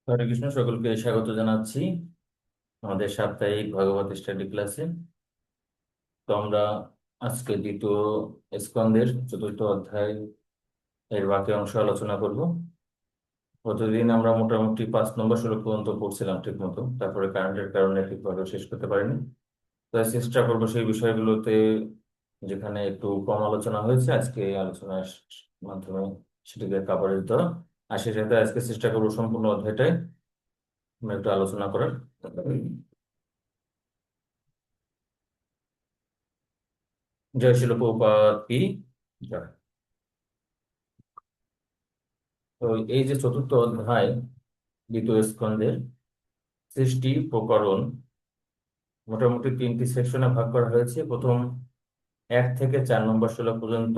হরে কৃষ্ণ, সকলকে স্বাগত জানাচ্ছি আমাদের সাপ্তাহিক ভগবত স্টাডি ক্লাসে। তো আমরা আজকে দ্বিতীয় স্কন্দের চতুর্থ অধ্যায় এর বাকি অংশ আলোচনা করব। প্রতিদিন আমরা মোটামুটি 5 নম্বর শ্লোক পর্যন্ত পড়ছিলাম ঠিক মতো, তারপরে কারেন্টের কারণে ঠিকভাবে শেষ করতে পারিনি। তাই চেষ্টা করবো সেই বিষয়গুলোতে যেখানে একটু কম আলোচনা হয়েছে আজকে আলোচনার মাধ্যমে সেটিকে কাভারেজ দেওয়া, আর সেটাতে আজকে চেষ্টা করবো সম্পূর্ণ অধ্যায়টাই আমরা একটু আলোচনা করার। জয় শিল প্রভুপাদ কি জয়। তো এই যে চতুর্থ অধ্যায় দ্বিতীয় স্কন্ধের সৃষ্টি প্রকরণ মোটামুটি 3টি সেকশনে ভাগ করা হয়েছে। প্রথম 1 থেকে 4 নম্বর শ্লোক পর্যন্ত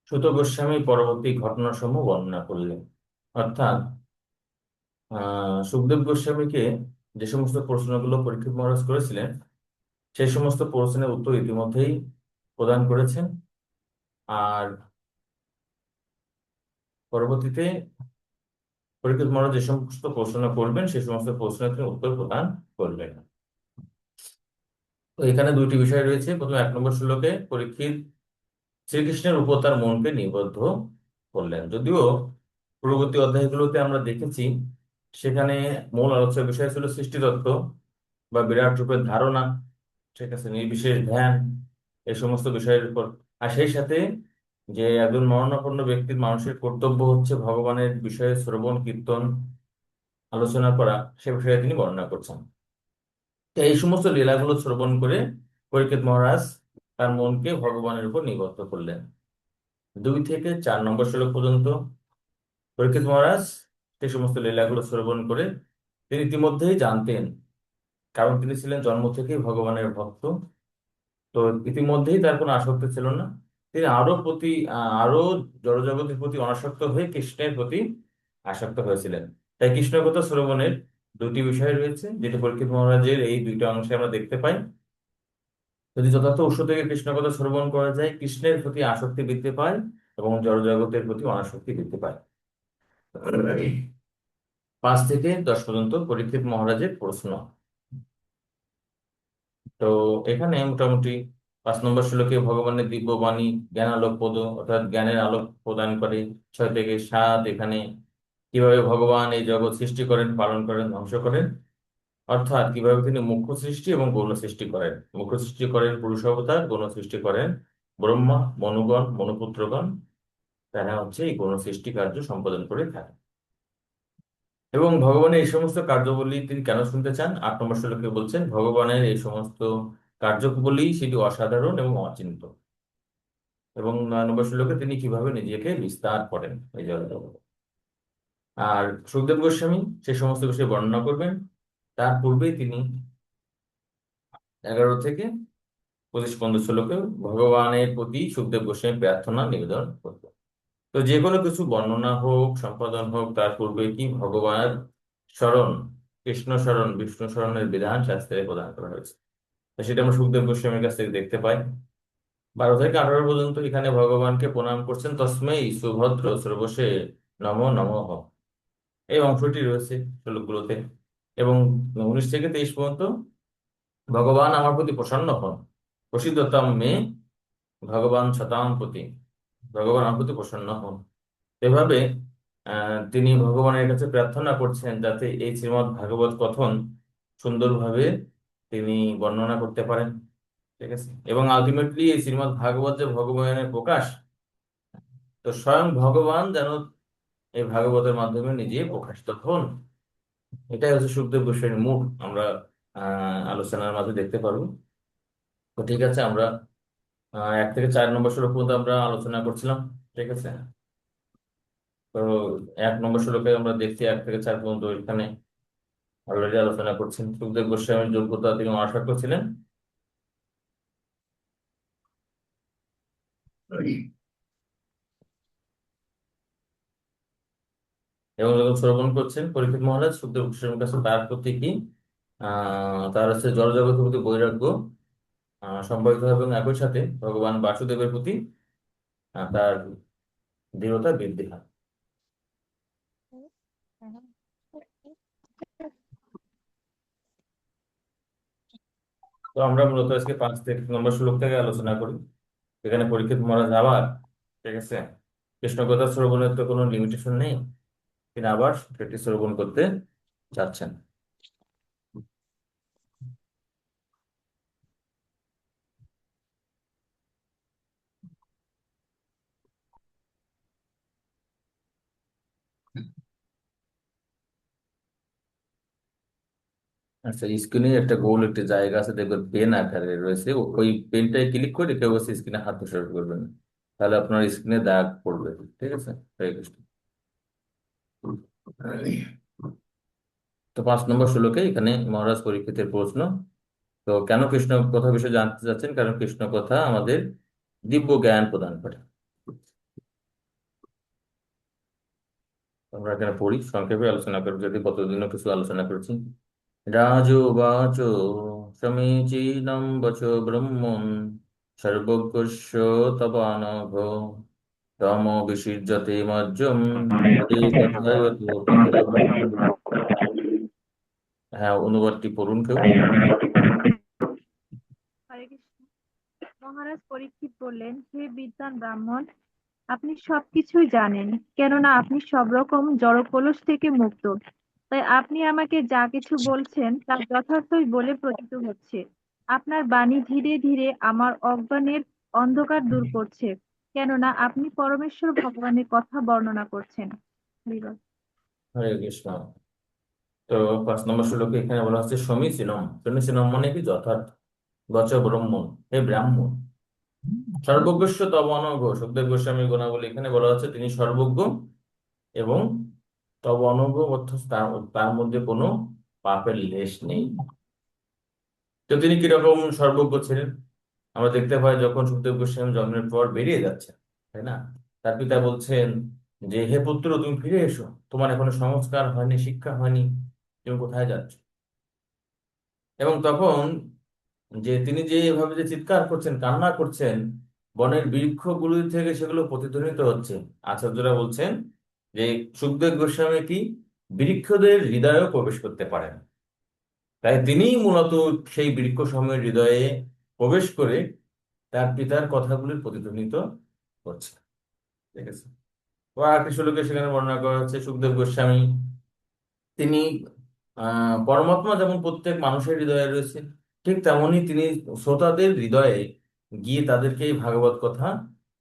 সুত গোস্বামী পরবর্তী ঘটনাসমূহ বর্ণনা করলেন। অর্থাৎ সুখদেব গোস্বামীকে যে সমস্ত প্রশ্নগুলো পরীক্ষিত মহারাজ করেছিলেন সেই সমস্ত প্রশ্নের উত্তর ইতিমধ্যেই প্রদান করেছেন, আর পরবর্তীতে পরীক্ষিত মহারাজ যে সমস্ত প্রশ্ন করবেন সেই সমস্ত প্রশ্নের তিনি উত্তর প্রদান করবেন। তো এখানে দুইটি বিষয় রয়েছে। প্রথম 1 নম্বর শ্লোকে পরীক্ষিত শ্রীকৃষ্ণের উপর তার মনকে নিবদ্ধ করলেন। যদিও পূর্ববর্তী অধ্যায়গুলোতে আমরা দেখেছি সেখানে মূল আলোচ্য বিষয় ছিল সৃষ্টিতত্ত্ব বা বিরাট রূপের ধারণা, ঠিক আছে, নির্বিশেষ ধ্যান, এই সমস্ত বিষয়ের উপর। আর সেই সাথে যে একজন মরণাপন্ন ব্যক্তির মানুষের কর্তব্য হচ্ছে ভগবানের বিষয়ে শ্রবণ কীর্তন আলোচনা করা, সে বিষয়ে তিনি বর্ণনা করছেন। তো এই সমস্ত লীলাগুলো শ্রবণ করে পরীক্ষিত মহারাজ তার মনকে ভগবানের উপর নিবদ্ধ করলেন। 2 থেকে 4 নম্বর শ্লোক পর্যন্ত পরীক্ষিত মহারাজ সেই সমস্ত লীলাগুলো শ্রবণ করে তিনি ইতিমধ্যেই জানতেন, কারণ তিনি ছিলেন জন্ম থেকেই ভগবানের ভক্ত। তো ইতিমধ্যেই তার কোনো আসক্তি ছিল না। তিনি আরো জড়জগতের প্রতি অনাসক্ত হয়ে কৃষ্ণের প্রতি আসক্ত হয়েছিলেন। তাই কৃষ্ণ কথা শ্রবণের 2টি বিষয় রয়েছে, যেটা পরীক্ষিত মহারাজের এই 2টা অংশে আমরা দেখতে পাই। যদি যথার্থ উৎস থেকে কৃষ্ণ কথা শ্রবণ করা যায়, কৃষ্ণের প্রতি আসক্তি বৃদ্ধি পায় এবং জড়জগতের প্রতি অনাসক্তি বৃদ্ধি পায়। 5 থেকে 10 পর্যন্ত পরীক্ষিত মহারাজের প্রশ্ন। তো এখানে মোটামুটি 5 নম্বর শ্লোকে ভগবানের দিব্য বাণী জ্ঞান আলোক পদ, অর্থাৎ জ্ঞানের আলোক প্রদান করে। 6 থেকে 7 এখানে কিভাবে ভগবান এই জগৎ সৃষ্টি করেন, পালন করেন, ধ্বংস করেন, অর্থাৎ কিভাবে তিনি মুখ্য সৃষ্টি এবং গৌণ সৃষ্টি করেন। মুখ্য সৃষ্টি করেন পুরুষ অবতার, গৌণ সৃষ্টি করেন ব্রহ্মা, মনুগণ, মনুপুত্রগণ। তারা হচ্ছে এই গৌণ সৃষ্টি কার্য সম্পাদন করে থাকে। এবং ভগবানের এই সমস্ত কার্যাবলী তিনি কেন শুনতে চান? 8 নম্বর শ্লোকে বলছেন ভগবানের এই সমস্ত কার্যাবলী সেটি অসাধারণ এবং অচিন্ত। এবং 9 নম্বর শ্লোকে তিনি কিভাবে নিজেকে বিস্তার করেন এই জগতে। আর সুখদেব গোস্বামী সেই সমস্ত বিষয়ে বর্ণনা করবেন। তার পূর্বেই তিনি 11 থেকে 25 পর্যন্ত শ্লোকে ভগবানের প্রতি সুখদেব গোস্বামী প্রার্থনা নিবেদন করবেন। তো যে কোনো কিছু বর্ণনা হোক, সম্পাদন হোক, তার পূর্বে কি ভগবানের স্মরণ, কৃষ্ণ স্মরণ, বিষ্ণু স্মরণের বিধান শাস্ত্রে প্রদান করা হয়েছে। তো সেটা আমরা সুখদেব গোস্বামীর কাছ থেকে দেখতে পাই। 12 থেকে 18 পর্যন্ত এখানে ভগবানকে প্রণাম করছেন, তস্মৈ সুভদ্র শ্রবসে নমো নমঃ, এই অংশটি রয়েছে শ্লোকগুলোতে। এবং 19 থেকে 23 পর্যন্ত ভগবান আমার প্রতি প্রসন্ন হন, প্রসিদ্ধতাম মে ভগবান শতাম প্রতি, ভগবান আমার প্রতি প্রসন্ন হন। এভাবে তিনি ভগবানের কাছে প্রার্থনা করছেন যাতে এই শ্রীমদ্ ভাগবত কথন সুন্দরভাবে তিনি বর্ণনা করতে পারেন, ঠিক আছে। এবং আলটিমেটলি এই শ্রীমদ্ ভাগবত যে ভগবানের প্রকাশ, তো স্বয়ং ভগবান যেন এই ভাগবতের মাধ্যমে নিজে প্রকাশিত হন, এটাই হচ্ছে সুখদেব গোস্বামীর মুখ আমরা আলোচনার মাঝে দেখতে পারবো। তো ঠিক আছে, আমরা 1 থেকে 4 নম্বর শ্লোক পর্যন্ত আমরা আলোচনা করছিলাম, ঠিক আছে। তো 1 নম্বর শ্লোকে আমরা দেখছি 1 থেকে 4 পর্যন্ত এখানে অলরেডি আলোচনা করছেন সুখদেব গোস্বামীর যোগ্যতা, তিনি অনাসক্ত ছিলেন। এবং যখন শ্রবণ করছেন পরীক্ষিত মহারাজ, সুখদেব গোস্বামীর কাছে তার প্রতি কি তার হচ্ছে জড়জগতের প্রতি বৈরাগ্য সম্পাদিত হয় এবং একই সাথে ভগবান বাসুদেবের প্রতি তার দৃঢ়তা বৃদ্ধি হয়। তো আমরা মূলত আজকে 5 নম্বর শ্লোক থেকে আলোচনা করি। এখানে পরীক্ষিত মহারাজ আবার, ঠিক আছে, কৃষ্ণ কথা শ্রবণের তো কোনো লিমিটেশন নেই, তিনি আবার সেটি শ্রবণ করতে চাচ্ছেন। আচ্ছা, স্ক্রিনে একটা গোল একটা জায়গা আছে, দেখবেন পেন আকারে রয়েছে, ওই পেনটায় ক্লিক করে কেউ স্ক্রিনে হাত প্রসার করবেন, তাহলে আপনার স্ক্রিনে দাগ পড়বে। ঠিক আছে, হরে কৃষ্ণ। তো 5 নম্বর শ্লোকে এখানে মহারাজ পরীক্ষিতের প্রশ্ন। তো কেন কৃষ্ণ কথা বিষয়ে জানতে চাচ্ছেন? কারণ কৃষ্ণ কথা আমাদের দিব্য জ্ঞান প্রদান করে। আমরা এখানে পড়ি, সংক্ষেপে আলোচনা করবো, যদি কতদিনও কিছু আলোচনা করেছি। রাজোবাচ সমীচীনম বচ ব্রহ্মণ সর্বজ্ঞস্য তবানঘ তম বিসৃজ্যতে মজ্জম হরে কথায়ত কথিতব্রতম। হ্যাঁ, অনুবাদটি পড়ুন কেউ। হরে কৃষ্ণ। মহারাজ পরীক্ষিত বললেন, হে বিদ্বান ব্রাহ্মণ, আপনি সবকিছুই জানেন, কেননা আপনি সব রকম জড়কলস থেকে মুক্ত। তাই আপনি আমাকে যা কিছু বলছেন তা যথার্থই বলে প্রতীত হচ্ছে। আপনার বাণী ধীরে ধীরে আমার অজ্ঞানের অন্ধকার দূর করছে, কেননা আপনি পরমেশ্বর ভগবানের কথা বর্ণনা করছেন। হরিবল। হরে কৃষ্ণ। তো 5 নম্বর শ্লোকে এখানে বলা হচ্ছে সমীচীনম। সমীচীনম মানে কি? যথার্থ। বচ ব্রহ্মণ, হে ব্রাহ্মণ। সর্বজ্ঞস্য তব অনঘ, সুখদেব গোস্বামীর গুণাবলী এখানে বলা হচ্ছে তিনি সর্বজ্ঞ এবং তব অনঘ, অর্থাৎ তার তার মধ্যে কোনো পাপের লেশ নেই। তো তিনি কিরকম সর্বজ্ঞ ছিলেন? আমরা দেখতে পাই যখন সুখদেব গোস্বামী জন্মের পর বেরিয়ে যাচ্ছেন, তাই না, তার পিতা বলছেন যে হে পুত্র, তুমি ফিরে এসো, তোমার এখনো সংস্কার হয়নি, শিক্ষা হয়নি, তুমি কোথায় যাচ্ছ? এবং তখন যে তিনি যে এভাবে যে চিৎকার করছেন, কান্না করছেন, বনের বৃক্ষগুলি থেকে সেগুলো প্রতিধ্বনিত হচ্ছে। আচার্যরা বলছেন যে সুখদেব গোস্বামী কি বৃক্ষদের হৃদয়েও প্রবেশ করতে পারেন, তাই তিনিই মূলত সেই বৃক্ষ সমূহের হৃদয়ে প্রবেশ করে তার পিতার কথাগুলির প্রতিধ্বনিত করছে। ঠিক আছে। ও আরেকটি শ্লোকে সেখানে বর্ণনা করা হচ্ছে সুখদেব গোস্বামী তিনি পরমাত্মা যেমন প্রত্যেক মানুষের হৃদয়ে রয়েছে, ঠিক তেমনি তিনি শ্রোতাদের হৃদয়ে গিয়ে তাদেরকে এই ভাগবত কথা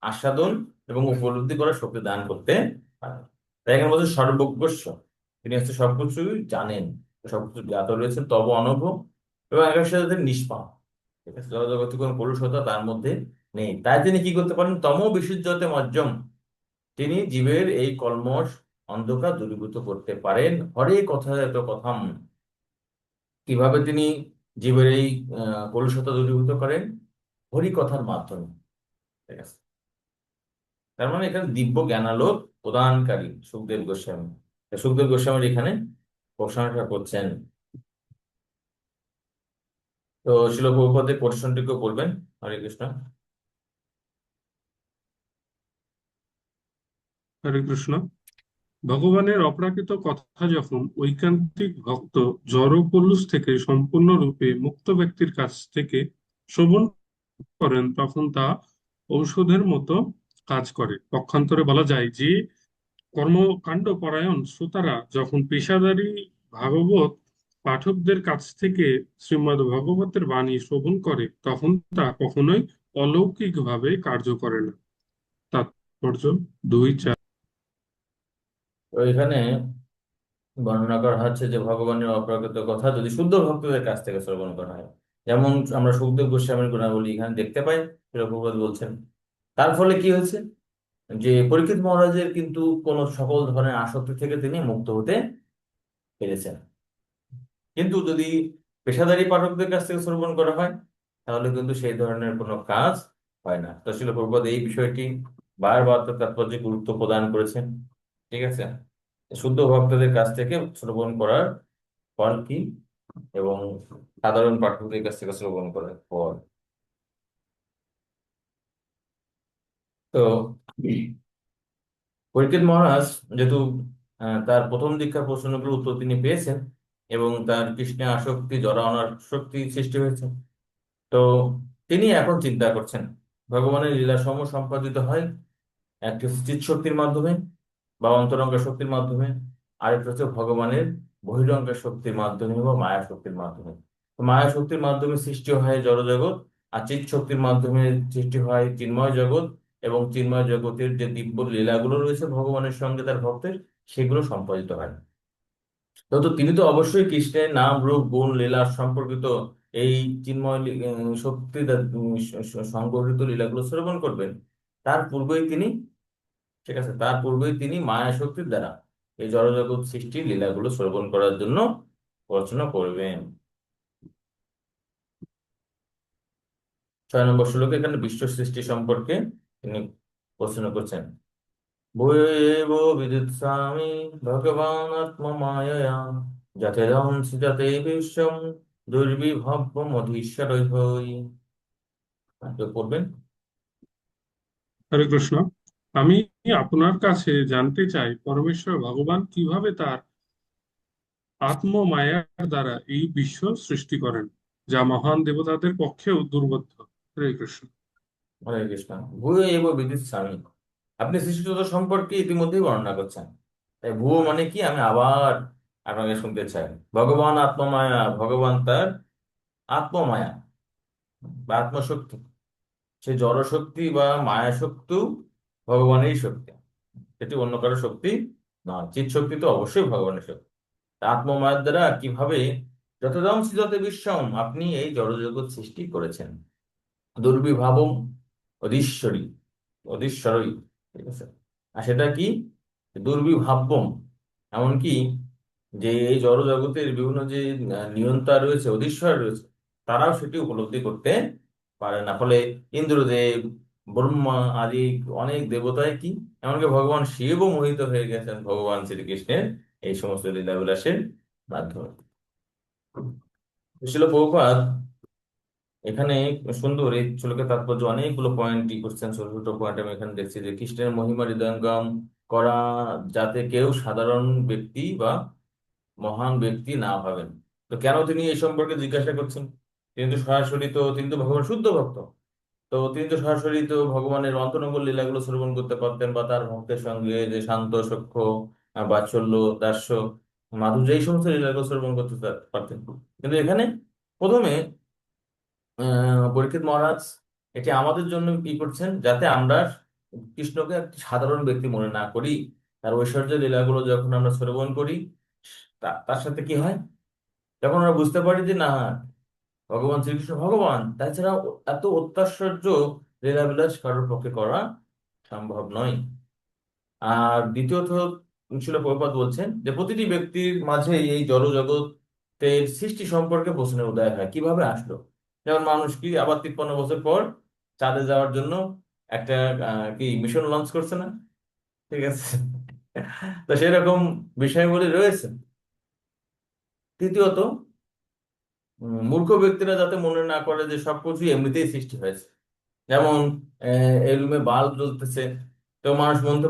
আস্বাদন এবং উপলব্ধি করার শক্তি দান করতে পারেন। তাই এখানে বলছে সর্বজ্ঞস্য, তিনি হচ্ছে সবকিছুই জানেন, সবকিছু জ্ঞাত রয়েছেন, তব অনঘ, এবং একের সাথে তিনি নিষ্পাপ। ঠিক আছে, জগতে কোনো কলুষতা তার মধ্যে নেই, তাই তিনি কি করতে পারেন? তম বিশুদ্ধতে মজ্জম, তিনি জীবের এই কলমশ অন্ধকার দূরীভূত করতে পারেন। হরে কথা এত কথাম, কিভাবে তিনি জীবের এই কলুষতা দূরীভূত করেন? হরি কথার মাধ্যমে। ঠিক আছে, তার মানে এখানে দিব্য জ্ঞানালোক প্রদানকারী সুখদেব গোস্বামী। সুখদেব গোস্বামীর এখানে প্রশংসা করছেন। তো শিল প্রভুপাদের কোটেশনটিকেও বলবেন। হরে কৃষ্ণ। হরে কৃষ্ণ। ভগবানের অপ্রাকৃত কথা যখন ঐকান্তিক ভক্ত জড়পলুস থেকে সম্পূর্ণরূপে মুক্ত ব্যক্তির কাছ থেকে শ্রবণ করেন, তখন তা ঔষধের মতো কাজ করে। পক্ষান্তরে বলা যায় যে কর্মকাণ্ড পরায়ণ শ্রোতারা যখন পেশাদারী ভাগবত পাঠকদের কাছ থেকে শ্রীমদ্ ভগবতের বাণী শ্রবণ করে, তখন তা কখনোই অলৌকিকভাবে কার্য করে না। তাৎপর্য 2:4। তো এখানে বর্ণনা করা হচ্ছে যে ভগবানের অপ্রাকৃত কথা যদি শুদ্ধ ভক্তদের কাছ থেকে শ্রবণ করা হয়, যেমন আমরা সুখদেব গোস্বামীর গুণাবলী এখানে দেখতে পাই, প্রভুপাদ বলছেন, তার ফলে কি হয়েছে যে পরীক্ষিত মহারাজের কিন্তু কোন সকল ধরনের আসক্তি থেকে তিনি মুক্ত হতে পেরেছেন। কিন্তু যদি পেশাদারী পাঠকদের কাছ থেকে শ্রবণ করা হয়, তাহলে কিন্তু সেই ধরনের কোনো কাজ হয় না। তো শিল প্রভুপাদ এই বিষয়টি বারবার তার তাৎপর্যে গুরুত্ব প্রদান করেছেন। ঠিক আছে, শুদ্ধ ভক্তদের কাছ থেকে শ্রবণ করার ফল কি এবং সাধারণ পাঠকদের কাছ থেকে শ্রবণ করার ফল। তো পরীক্ষিত মহারাজ যেহেতু তার প্রথম দীক্ষার প্রশ্নগুলোর উত্তর তিনি পেয়েছেন এবং তার কৃষ্ণে আসক্তি জড়ানোর শক্তি সৃষ্টি হয়েছে। তো তিনি এখন চিন্তা করছেন ভগবানের লীলাসমূহ সম্পাদিত হয় একটি চিৎ শক্তির মাধ্যমে বা অন্তরঙ্গ শক্তির মাধ্যমে, আরেকটা হচ্ছে ভগবানের বহিরঙ্গ শক্তির মাধ্যমে বা মায়া শক্তির মাধ্যমে। তো মায়া শক্তির মাধ্যমে সৃষ্টি হয় জড়জগৎ, আর চিৎ শক্তির মাধ্যমে সৃষ্টি হয় চিন্ময় জগৎ, এবং চিন্ময় জগতের যে দিব্য লীলাগুলো রয়েছে ভগবানের সঙ্গে তার ভক্তের, সেগুলো সম্পাদিত হয়। তো তিনি তো অবশ্যই কৃষ্ণের নাম রূপ গুণ লীলা সম্পর্কিত এই চিন্ময় শক্তি সংগঠিত লীলাগুলো শ্রবণ করবেন। তার পূর্বেই তিনি, ঠিক আছে, তার পূর্বেই তিনি মায়া শক্তির দ্বারা এই জড়জগৎ সৃষ্টির লীলাগুলো শ্রবণ করার জন্য রচনা করবেন। 6 নম্বর শ্লোকে এখানে বিশ্ব সৃষ্টি সম্পর্কে তিনি প্রশ্ন করছেন। ভূয়েব বিদিত্সামি ভগবান আত্মমায়য়া যথেদং সৃজতে বিশ্বম দুর্বিভবমধীশ্বরৈ। কেউ পড়বেন? হরে কৃষ্ণ। আমি আপনার কাছে জানতে চাই পরমেশ্বর ভগবান কিভাবে তার আত্মমায়ার দ্বারা এই বিশ্ব সৃষ্টি করেন, যা মহান দেবতাদের পক্ষেও দুর্বোধ্য। হরে কৃষ্ণ। হরে কৃষ্ণ। ভূয়েব বিদিত্সামি, আপনি সৃষ্টিজগৎ সম্পর্কে ইতিমধ্যেই বর্ণনা করছেন। তাই ভুয়ো মানে কি, আমি আবার আপনাকে শুনতে চাই। ভগবান আত্মমায়া, ভগবান তার আত্মমায়া বা আত্মশক্তি, সে জড় শক্তি বা মায়া শক্তিও ভগবানেরই শক্তি, সেটি অন্য কারো শক্তি নয়। চিৎ শক্তি তো অবশ্যই ভগবানের শক্তি। তা আত্মমায়ার দ্বারা কিভাবে যতদং সৃজতে বিশ্বম, আপনি এই জড়জগৎ সৃষ্টি করেছেন। দুর্বিভাবম অধীশ্বরী, অধীশ্বরই, ঠিক আছে। আর সেটা কি? দুর্বিভাব্যম, এমনকি যে এই জড় জগতের বিভিন্ন যে নিয়ন্তা রয়েছে, অধীশ্বর রয়েছে, তারাও সেটি উপলব্ধি করতে পারে না। ফলে ইন্দ্রদেব, ব্রহ্মা আদি অনেক দেবতায় কি, এমনকি ভগবান শিবও মোহিত হয়ে গেছেন ভগবান শ্রীকৃষ্ণের এই সমস্ত লীলাবিলাসের মাধ্যমে। ছিল প্রভুপাদ এখানে সুন্দর এই শ্লোকের তাৎপর্য অনেকগুলো পয়েন্ট ই করছেন, ছোট ছোট পয়েন্ট আমি এখানে দেখছি যে কৃষ্ণের মহিমা হৃদয়ঙ্গম করা, যাতে কেউ সাধারণ ব্যক্তি বা মহান ব্যক্তি না ভাবেন। তো কেন তিনি এই সম্পর্কে জিজ্ঞাসা করছেন? তিনি তো ভগবান শুদ্ধ ভক্ত। তো তিনি তো সরাসরি তো ভগবানের অন্তরঙ্গ লীলাগুলো শ্রবণ করতে পারতেন, বা তার ভক্তের সঙ্গে যে শান্ত সখ্য বাৎসল্য দাস্য মাধুর্য এই সমস্ত লীলাগুলো শ্রবণ করতে পারতেন। কিন্তু এখানে প্রথমে পরীক্ষিত মহারাজ এটি আমাদের জন্য কি করছেন, যাতে আমরা কৃষ্ণকে একটি সাধারণ ব্যক্তি মনে না করি। তার ঐশ্বর্য লীলাগুলো যখন আমরা শ্রবণ করি, তার সাথে কি হয়, যখন আমরা বুঝতে পারি যে না, ভগবান শ্রীকৃষ্ণ ভগবান, তাছাড়া এত অত্যাশ্চর্য লীলাবিলাস কারোর পক্ষে করা সম্ভব নয়। আর দ্বিতীয়ত ছিল প্রভুপাদ বলছেন যে প্রতিটি ব্যক্তির মাঝে এই জড় জগতের সৃষ্টি সম্পর্কে প্রশ্নের উদয় হয়, কিভাবে আসলো। যেমন মানুষ কি আবার 53 বছর পর চাঁদে যাওয়ার জন্য একটা কি মিশন লঞ্চ করছে না, ঠিক আছে। তো সেরকম বিষয়গুলি রয়েছে। তৃতীয়ত, মূর্খ ব্যক্তিরা যাতে মনে না করে যে সবকিছু এমনিতেই সৃষ্টি হয়েছে। যেমন এই রুমে বাল্ব জ্বলতেছে, তো মানুষ মনতে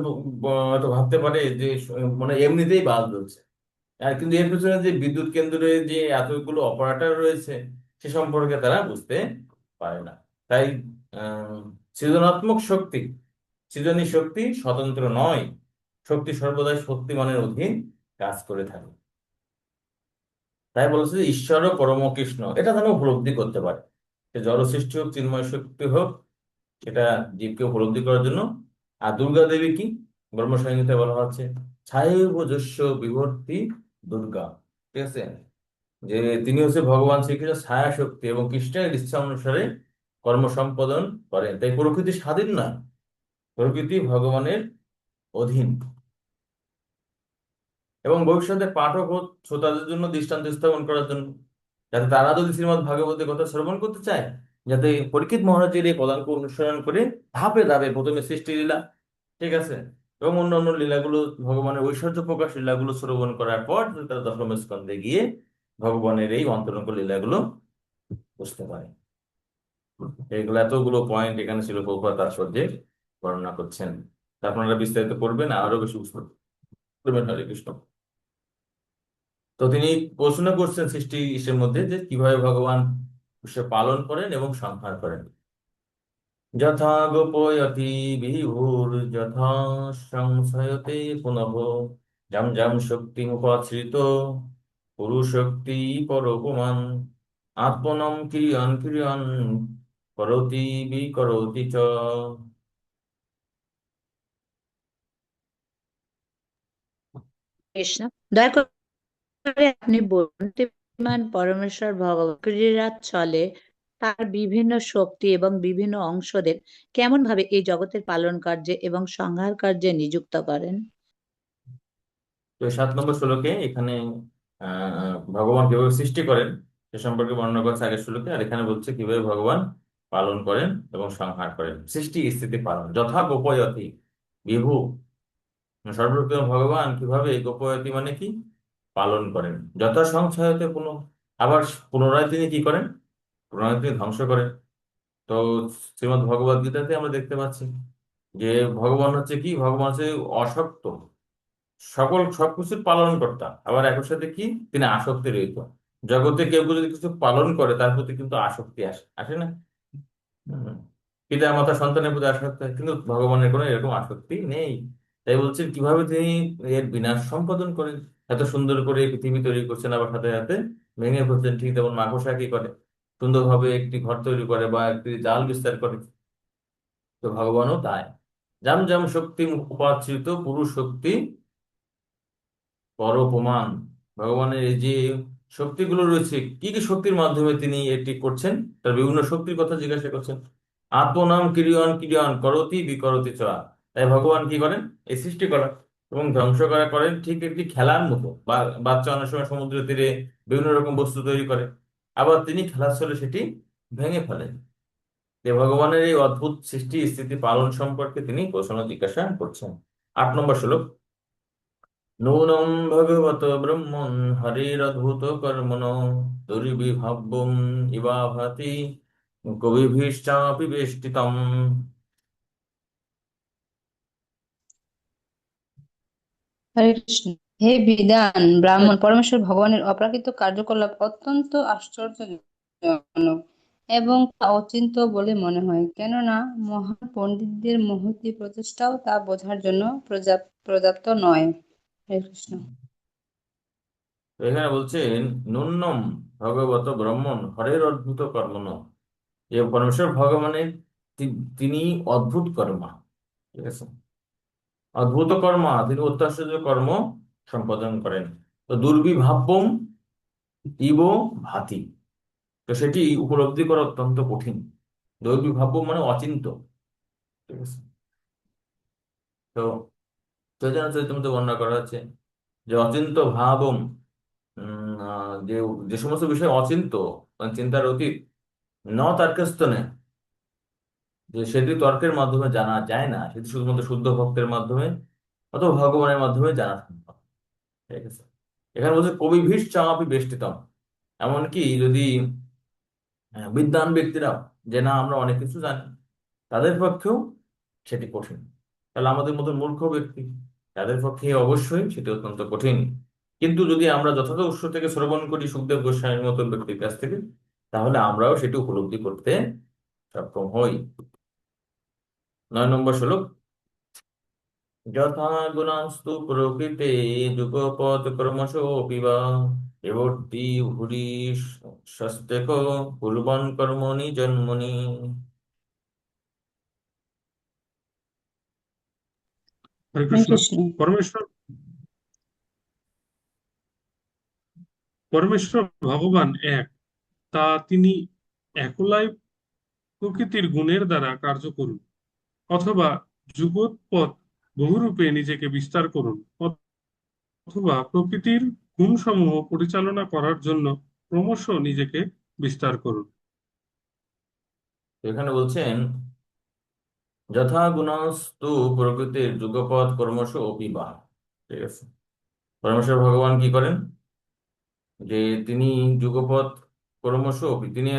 হয়তো ভাবতে পারে যে মানে এমনিতেই বাল্ব জ্বলছে। আর কিন্তু এর পিছনে যে বিদ্যুৎ কেন্দ্রে যে এতগুলো অপারেটর রয়েছে, সে সম্পর্কে তারা বুঝতে পারে না। তাই আহ সৃজনাত্মক শক্তি, সৃজনী শক্তি স্বতন্ত্র নয়, শক্তি সর্বদাই শক্তিমানের অধীন কাজ করে থাকে। তাই বলছে যে ঈশ্বর ও পরম কৃষ্ণ, এটা যেন উপলব্ধি করতে পারে। সে জড় সৃষ্টি হোক চিন্ময় শক্তি হোক, সেটা জীবকে উপলব্ধি করার জন্য। আর দুর্গা দেবী কি, ব্রহ্মসংহিতায় বলা হচ্ছে ছায়োজস্য বিভর্তি দুর্গা, ঠিক আছে, যে তিনি হচ্ছে ভগবান শ্রীকৃষ্ণের ছায়া শক্তি এবং কৃষ্ণের ইচ্ছা অনুসারে কর্ম সম্পাদন করেন। তাই প্রকৃতি স্বাধীন নয়, প্রকৃতি ভগবানের অধীন। এবং ভবিষ্যতে পাঠক ও শ্রোতাদের জন্য দৃষ্টান্ত স্থাপন করার জন্য, যাতে তারা যদি শ্রীমদ্ ভাগবতের কথা শ্রবণ করতে চায়, যাতে পরীক্ষিত মহারাজের এই পদাঙ্ক অনুসরণ করে ধাপে ধাপে প্রথমে সৃষ্টি লীলা, ঠিক আছে, এবং অন্য অন্য লীলাগুলো, ভগবানের ঐশ্বর্য প্রকাশ লীলাগুলো শ্রবণ করার পর যদি তারা দশম স্কন্ধে গিয়ে ভগবানের এই অন্তরঙ্গ লীলাগুলো বুঝতে পারে। এইগুলো এতগুলো পয়েন্ট এখানে ছিল প্রভুপাদ তাৎপর্যে বর্ণনা করছেন। তা আপনারা বিস্তারিত করবেন আরো বেশি বুঝতে হরে কৃষ্ণ। তো তিনি প্রশ্ন করছেন সৃষ্টি ইসের মধ্যে যে কিভাবে ভগবান সে পালন করেন এবং সংহার করেন। যথা গোপয়তি বিভুর যথা সংশয়তে পুনঃ যম যম শক্তিমুপাশ্রিত পুরুশক্তি পরোপমান আত্মনম ক্রিয়ান ক্রিয়ান করোতি বিকরোতি চ। কৃষ্ণ, দয়া করে আপনি বলুন, বুদ্ধিমান পরমেশ্বর ভগবান ক্রীড়া চলে তার বিভিন্ন শক্তি এবং বিভিন্ন অংশদের কেমন ভাবে এই জগতের পালন কার্যে এবং সংহার কার্যে নিযুক্ত করেন? তো 7 নম্বর শ্লোকে এখানে ভগবান কিভাবে সৃষ্টি করেন সে সম্পর্কে বর্ণনা করছে আগের শ্লোকে, আর এখানে বলছে কিভাবে ভগবান পালন করেন এবং সংহার করেন। সৃষ্টি স্থিতি পালন যথা গোপয়তি বিভু, সর্বপ্রথম ভগবান কিভাবে এই গোপয়তি মানে কি পালন করেন, যথা সংশয়তে পুনঃ, আবার পুনরায় তিনি কি করেন, পুনরায় তিনি ধ্বংস করেন। তো শ্রীমদ্ ভগবদ গীতাতে আমরা দেখতে পাচ্ছি যে ভগবান হচ্ছে কি, ভগবান হচ্ছে অশক্ত, সকল সবকিছুর পালন কর্তা, আবার একই সাথে কি তিনি আসক্তি রহিত। জগতে কেউ কেউ যদি কিছু পালন করে তার প্রতি কিন্তু আসক্তি আসে, আসে না? হম। পিতা মাতা সন্তানের প্রতি আসক্তি হয়, কিন্তু ভগবানের কোনো এরকম আসক্তি নেই। তাই বলছেন কিভাবে তিনি এর বিনাশ সম্পাদন করেন, এত সুন্দর করে এই পৃথিবী তৈরি করছেন, আবার সাথে সাথে ভেঙে ফেলছেন। ঠিক তেমন মাকড়সা কি করে, সুন্দরভাবে একটি ঘর তৈরি করে বা একটি জাল বিস্তার করে, তো ভগবানও তাই। যাম যাম শক্তি উপাশ্রিত পুরুষ শক্তি পরোপমান, ভগবানের এই যে শক্তিগুলো রয়েছে, কি কি শক্তির মাধ্যমে তিনি এটি করছেন, তার বিভিন্ন শক্তির কথা জিজ্ঞাসা করছেন। আত্মনাম ক্রিয়ন ক্রিয়ন করতি বিকরতি চ, তাই ভগবান কি করেন, এই সৃষ্টি করা এবং ধ্বংস করা করেন ঠিক একটি খেলার মতো। বা বাচ্চা অনেক সময় সমুদ্র তীরে বিভিন্ন রকম বস্তু তৈরি করে, আবার তিনি খেলার ছলে সেটি ভেঙে ফেলেন। যে ভগবানের এই অদ্ভুত সৃষ্টি স্থিতি পালন সম্পর্কে তিনি প্রশ্ন জিজ্ঞাসা করছেন। 8 নম্বর শ্লোক। নূনম ভগবত ব্রহ্মণ হরিরদ্ভুত কর্মণ দুর্বিভাব্যম ইবা ভাতি কবিভিশ্চাপি বেষ্টিতম। হরে কৃষ্ণ। হে বিদ্বান ব্রাহ্মণ, পরমেশ্বর ভগবানের অপ্রাকৃত কার্যকলাপ অত্যন্ত আশ্চর্যজনক এবং তা অচিন্ত্য বলে মনে হয়, কেননা মহান পণ্ডিতদের মহতী প্রচেষ্টাও তা বোঝার জন্য পর্যাপ্ত নয়। হরে কৃষ্ণ। তো এখানে বলছেন নূন্যম ভগবত ব্রহ্মণ হরের অদ্ভুত কর্মণ, যে পরমেশ্বর ভগবানের তিনি অদ্ভুত কর্মা, ঠিক আছে, অদ্ভুত কর্মা, তিনি অত্যাশ্চর্য কর্ম সম্পাদন করেন। তো দুর্বিভাব্যম ইব ভাতি, তো সেটি উপলব্ধি করা অত্যন্ত কঠিন। দুর্বিভাব্য মানে অচিন্ত, ঠিক আছে। তো চৈতন্য চরিতামৃতে বর্ণনা করা হচ্ছে যে অচিন্ত ভাবম, যে যে সমস্ত বিষয় অচিন্ত মানে চিন্তার অতীত, ন তর্কস্থ নেই, যে সেটি তর্কের মাধ্যমে জানা যায় না, সেটি শুধুমাত্র শুদ্ধ ভক্তের মাধ্যমে অথবা ভগবানের মাধ্যমে জানা সম্ভব, ঠিক আছে। এখানে বলছে কবিভীর চামাপি বেষ্টিতম, এমনকি যদি বিদ্বান ব্যক্তিরাও, যে না আমরা অনেক কিছু জানি, তাদের পক্ষেও সেটি কঠিন। তাহলে আমাদের মতো মূর্খ ব্যক্তি, তাদের পক্ষে অবশ্যই সেটি অত্যন্ত কঠিন। কিন্তু যদি আমরা যথাযথ উৎস থেকে শ্রবণ করি সুখদেব গোস্বামীর মতো ব্যক্তির কাছ থেকে, তাহলে আমরাও সেটি উপলব্ধি করতে সক্ষম হই। 9 নম্বর শ্লোক। যথা গুণাস্তু প্রকৃতে যুগপৎ কর্মসোऽপি বা বিবর্তি ভুরি স্বস্তেক কুর্বন কর্মণি জন্মনি। হরে হরে কৃষ্ণ। কৃষ্ণ। পরমেশ্বর পরমেশ্বর ভগবান এক, তা তিনি একলাই প্রকৃতির গুণের দ্বারা কার্য করুন, অথবা যুগোৎপদ বহুরূপে নিজেকে বিস্তার করুন, অথবা প্রকৃতির গুণসমূহ পরিচালনা করার জন্য ক্রমশ নিজেকে বিস্তার করুন। এখানে বলছেন যথা গুণস্তু প্রকৃতির যুগপৎ কর্মস অপিবা, ঠিক আছে। পরমেশ্বর ভগবান কি করেন, যে তিনি যুগপৎ ক্রমশ তিনি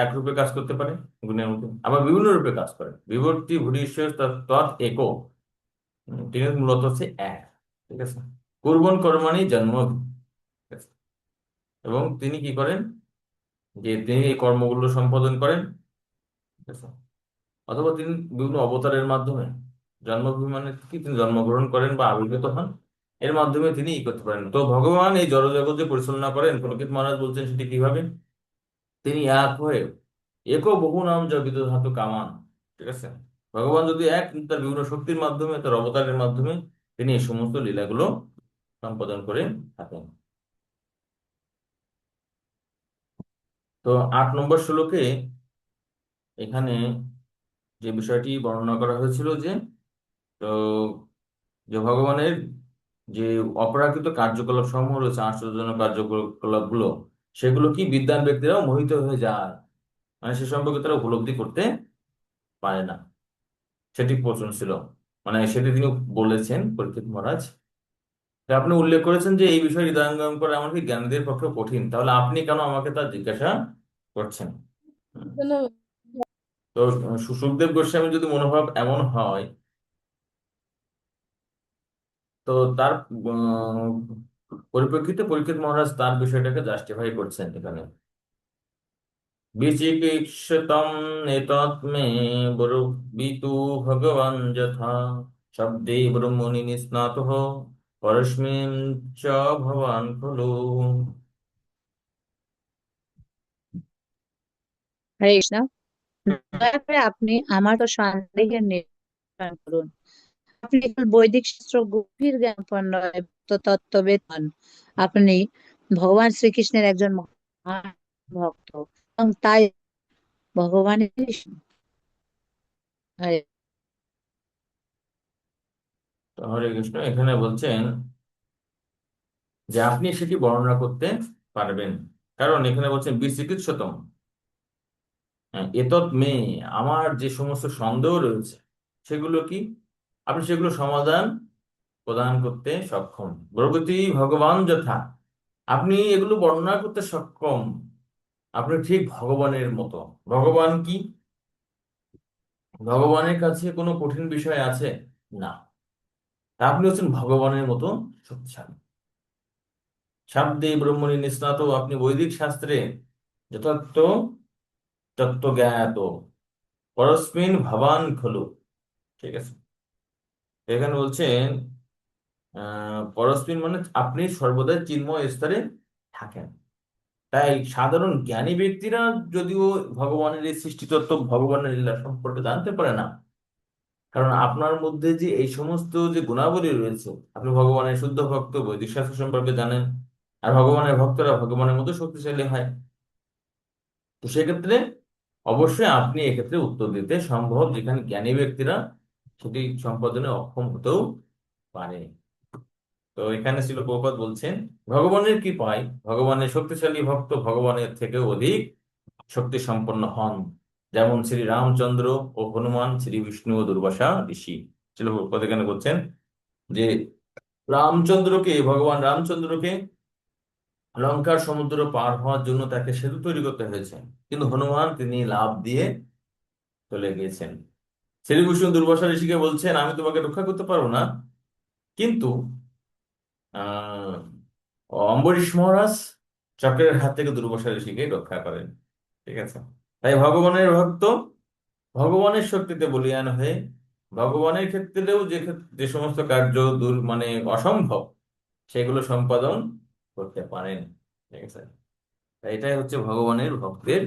এক রূপে কাজ করতে পারে গুণের মধ্যে, আবার বিভিন্ন রূপে কাজ করেন। বিভক্তি ভূরিশ্ব তৎ eko, তিনি মূলত হচ্ছে এক, ঠিক আছে। কুর্বন কর্মাণি জন্ম, এবং তিনি কি করেন, যে তিনি এই কর্মগুলো সম্পাদন করেন, ঠিক আছে? অথবা তিনি বিভিন্ন অবতারের মাধ্যমে, জন্মভূমি মানে কি, তিনি জন্মগ্রহণ করেন বা আবির্ভূত হন, এর মাধ্যমে তিনি ই করতে পারেন। তো ভগবান এই জড়জগৎ যে পরিচালনা করেন, পুলকিত মহারাজ বলছেন সেটি কিভাবে, তিনি এক হয়ে একো বহু নাম যা বিদধাতু কামান, ঠিক আছে? ভগবান যদি এক, তার বিভিন্ন শক্তির মাধ্যমে, তার অবতারের মাধ্যমে তিনি এই সমস্ত লীলাগুলো সম্পাদন করে থাকেন। তো 8 নম্বর শ্লোকে এখানে যে বিষয়টি বর্ণনা করা হয়েছিল, তো যে ভগবানের যে অপরাকৃত কার্যকলাপ সমূহ রয়েছে, আশ্চর্যজনক কার্যকলাপ গুলো, সেগুলো কি বিদ্বান ব্যক্তিরাও মোহিত হয়ে যায়, মানে সে সম্পর্কে তারা উপলব্ধি করতে পারে না, সেটি প্রশ্ন ছিল। মানে সেটি তিনি বলেছেন পরীক্ষিত মহারাজ। তা আপনি উল্লেখ করেছেন যে এই বিষয়ে হৃদয়ঙ্গম করা এমনকি জ্ঞানীদের পক্ষে কঠিন, তাহলে আপনি কেন আমাকে তা জিজ্ঞাসা করছেন? হুম। তো সুখদেব গোস্বামী যদি মনোভাব এমন হয়, তো তার পরিপ্রেক্ষিতে পরীক্ষিত মহারাজ তার বিষয়টাকে জাস্টিফাই করছেন এখানে। বিচিকিৎসিতম এতৎ মে ব্রবীতু ভগবান যথা শব্দে ব্রহ্মণি নিস্নাতঃ পরস্মিন চ ভবান খলু। হরে কৃষ্ণ। দয়া করে আপনি আমার তো সন্দেহের নিরসন করুন। আপনি কেবল বৈদিক শাস্ত্র গভীর জ্ঞানপন্ন এবং তত্ত্ববেদ হন। আপনি ভগবান শ্রীকৃষ্ণের একজন মহান ভক্ত এবং তাই ভগবানের হরে তো হরে কৃষ্ণ, এখানে বলছেন যে আপনি সেটি বর্ণনা করতে পারবেন, কারণ এখানে বলছেন বিচিকিৎসতম, হ্যাঁ, এতৎ মে, আমার যে সমস্ত সন্দেহ রয়েছে সেগুলো কি, আপনি সেগুলো সমাধান প্রদান করতে সক্ষম। ব্রবতী ভগবান যথা, আপনি এগুলো বর্ণনা করতে সক্ষম, আপনি ঠিক ভগবানের মতো। ভগবান কি, ভগবানের কাছে কোনো কঠিন বিষয় আছে? না। তা আপনি হচ্ছেন ভগবানের মতো শক্তিশালী। শাব্দে ব্রহ্মণি নিষ্ণাত, আপনি বৈদিক শাস্ত্রে যথার্থ তত্ত্ব জ্ঞাত। পরস্মিন ভবান খলু, ঠিক আছে? তো এখানে বলছেন পরস্মিন মানে আপনি সর্বদাই চিন্ময় স্তরে থাকেন। তাই সাধারণ জ্ঞানী ব্যক্তিরা যদিও ভগবানের এই সৃষ্টিতত্ত্ব, ভগবানের লীলা সম্পর্কে জানতে পারে না, কারণ আপনার মধ্যে যে এই সমস্ত যে গুণাবলী রয়েছে, আপনি ভগবানের শুদ্ধ ভক্ত, বৈদিক শাস্ত্র সম্পর্কে জানেন, আর ভগবানের ভক্তরা ভগবানের মতো শক্তিশালী হয়। তো সেক্ষেত্রে অবশ্যই আপনি এক্ষেত্রে উত্তর দিতে সম্ভব, যেখানে জ্ঞানী ব্যক্তিরা সেটি সম্পাদনে অক্ষম হতেও পারে। তো এখানে ছিল প্রভুপাদ বলছেন ভগবানের কৃপায় ভগবানের শক্তিশালী ভক্ত ভগবানের থেকেও অধিক শক্তি সম্পন্ন হন, যেমন শ্রী রামচন্দ্র ও হনুমান, শ্রী বিষ্ণু ও দুর্বাসা ঋষি। ছিল প্রভুপাদ এখানে বলছেন যে ভগবান রামচন্দ্রকে লঙ্কার সমুদ্র পার হওয়ার জন্য তাকে সেতু তৈরি করতে হয়েছে, কিন্তু হনুমান তিনি লাফ দিয়ে চলে গিয়েছেন। শ্রী বিষ্ণু দুর্বাসা ঋষিকে বলছেন আমি তোমাকে রক্ষা করতে পারবো না, কিন্তু আহ অম্বরীশ মহারাজ চক্রের হাত থেকে দুর্বাসা ঋষিকে রক্ষা করেন, ঠিক আছে? তাই ভগবানের ভক্ত ভগবানের শক্তিতে বলীয়ান হয়ে ভগবানের ক্ষেত্রেও যে সমস্ত কার্য মানে অসম্ভব, সেগুলো সম্পাদন করতে পারেন, ঠিক আছে? তাই এটাই হচ্ছে ভগবানের ভক্তের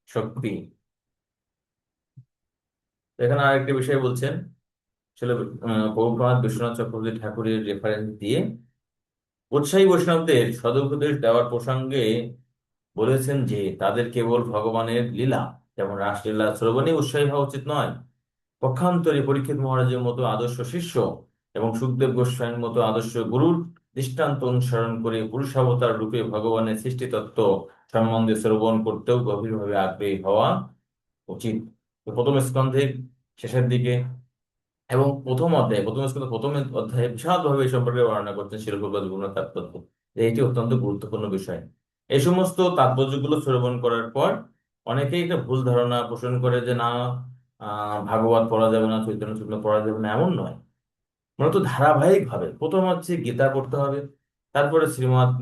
শক্তি। তো এখানে আরেকটি বিষয় বলছেন, ছিল প্রভুপাদ বিশ্বনাথ চক্রবর্তী ঠাকুরের রেফারেন্স দিয়ে উৎসাহী বৈষ্ণবদের সদুপদেশ দেওয়ার প্রসঙ্গে বলেছেন যে তাদের কেবল ভগবানের লীলা, যেমন রাসলীলা শ্রবণে উৎসাহী হওয়া উচিত নয়, পক্ষান্তরে পরীক্ষিত মহারাজের মতো আদর্শ শিষ্য এবং সুখদেব গোস্বামীর মতো আদর্শ গুরুর দৃষ্টান্ত অনুসরণ করে পুরুষাবতার রূপে ভগবানের সৃষ্টিতত্ত্ব সম্বন্ধে শ্রবণ করতেও গভীরভাবে আগ্রহী হওয়া উচিত। তো প্রথম স্কন্ধের শেষের দিকে এবং প্রথম স্কন্ধ প্রথম অধ্যায়ে বিশালভাবে এই সম্পর্কে বর্ণনা করছেন শিল প্রভুপাদ রঘুনাথ তাৎপর্য, যে এটি অত্যন্ত গুরুত্বপূর্ণ বিষয়। এই সমস্ত তাৎপর্যগুলো শ্রবণ করার পর অনেকেই একটা ভুল ধারণা পোষণ করে যে না, ভাগবত পড়া যাবে না, চৈতন্য চরিতামৃত পড়া যাবে না, এমন নয়। মূলত ধারাবাহিক ভাবে প্রথম হচ্ছে গীতা পড়তে হবে, তারপরে শ্রীমদ্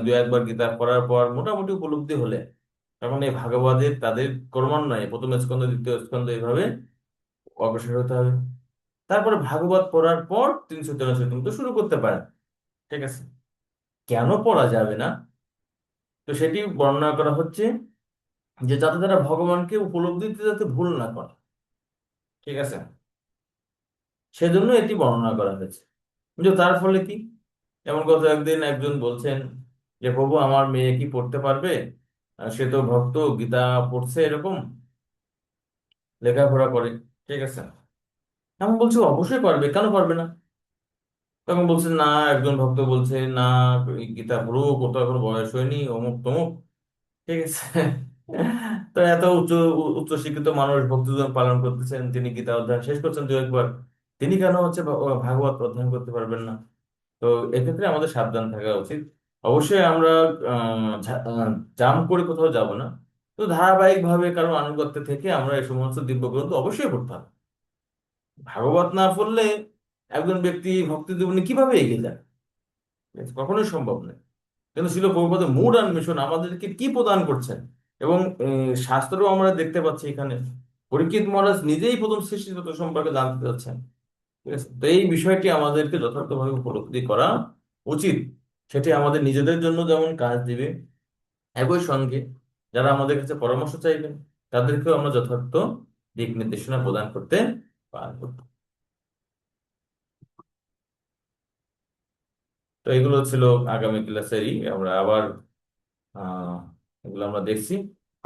দু একবার গীতা পড়ার পর মোটামুটি উপলব্ধি হলে তখন এই ভাগবতের তাদের ক্রমান্বয়ে প্রথম স্কন্ধ দ্বিতীয় স্কন্ধ এইভাবে অগ্রসর হতে হবে। তারপরে ভাগবত পড়ার পর 363 তো শুরু করতে পারেন। ঠিক আছে, কেন পড়া যাবে না, তো সেটি বর্ণনা করা হচ্ছে যে যাতে তারা ভগবানকে উপলব্ধিতে যাতে ভুল না করে। ঠিক আছে, সেজন্য এটি বর্ণনা করা হয়েছে। কিন্তু তার ফলে কি, এমন কথা একদিন একজন বলছেন যে প্রভু আমার মেয়ে কি পড়তে পারবে, সে তো ভক্ত, গীতা পড়ছে, এরকম লেখাপড়া করে। ঠিক আছে, আমি বলছি অবশ্যই পারবে, কেন পারবে না। তখন বলছেন না, একজন ভক্ত বলছে না, এই গীতা পড়ুক, ও তো এখন বয়স হয়নি, অমুক তমুক। ঠিক আছে, তো এত উচ্চ শিক্ষিত মানুষ ভক্তিজন পালন করতেছেন, তিনি গীতা অধ্যয়ন শেষ করছেন দু একবার, তিনি কেন হচ্ছে ভাগবত অধ্যয়ন করতে পারবেন না। তো এক্ষেত্রে আমাদের সাবধান থাকা উচিত। অবশ্যই আমরা জাম করে কোথাও যাব না, তো ধারাবাহিক ভাবে কারো আনুগত্য থেকে আমরা এই সমস্ত দিব্য গ্রন্থ অবশ্যই পড়তে হবে। ভাগবত না পড়লে একজন ব্যক্তি ভক্তি জীবনে কিভাবে এগিয়ে যায়, কখনোই সম্ভব নয়। কিন্তু ছিল প্রভুপাদের মুড অ্যান্ড মিশন আমাদেরকে কি প্রদান করছেন, এবং শাস্ত্রেও আমরা দেখতে পাচ্ছি এখানে পরীক্ষিত মহারাজ নিজেই প্রথম সৃষ্টি তত্ত্ব সম্পর্কে জানতে চাচ্ছেন। ঠিক আছে, তো এই বিষয়টি আমাদেরকে যথার্থভাবে উপলব্ধি করা উচিত। সেটি আমাদের নিজেদের জন্য যেমন কাজ দিবে, একই সঙ্গে যারা আমাদের কাছে পরামর্শ চাইবেন তাদেরকেও আমরা যথার্থ দিক নির্দেশনা প্রদান করতে পারবো। তো এগুলো ছিল আগামী ক্লাসেরই, আমরা আবার আহ এগুলো আমরা দেখছি।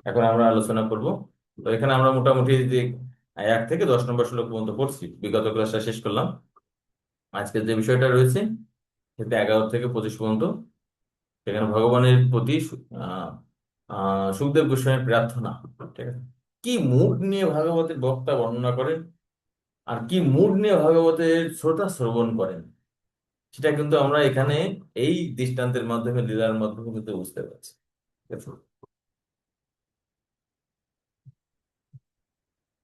এখন আমরা আলোচনা করব। তো এখানে আমরা মোটামুটি যে 1 থেকে 10 নম্বর শ্লোক পর্যন্ত পড়ছি, বিগত ক্লাসটা শেষ করলাম। আজকে যে বিষয়টা রয়েছে সেটা 11 থেকে 25 পর্যন্ত। সেখানে ভগবানের প্রতি সুখদেব গোস্বামীর প্রার্থনা। ঠিক আছে, কি মুড নিয়ে ভাগবতের বক্তা বর্ণনা করেন আর কি মুড নিয়ে ভাগবতের শ্রোতা শ্রবণ করেন, সেটা কিন্তু আমরা এখানে এই দৃষ্টান্তের মাধ্যমে, লীলার মাধ্যমে কিন্তু বুঝতে পারছি। ঠিক আছে?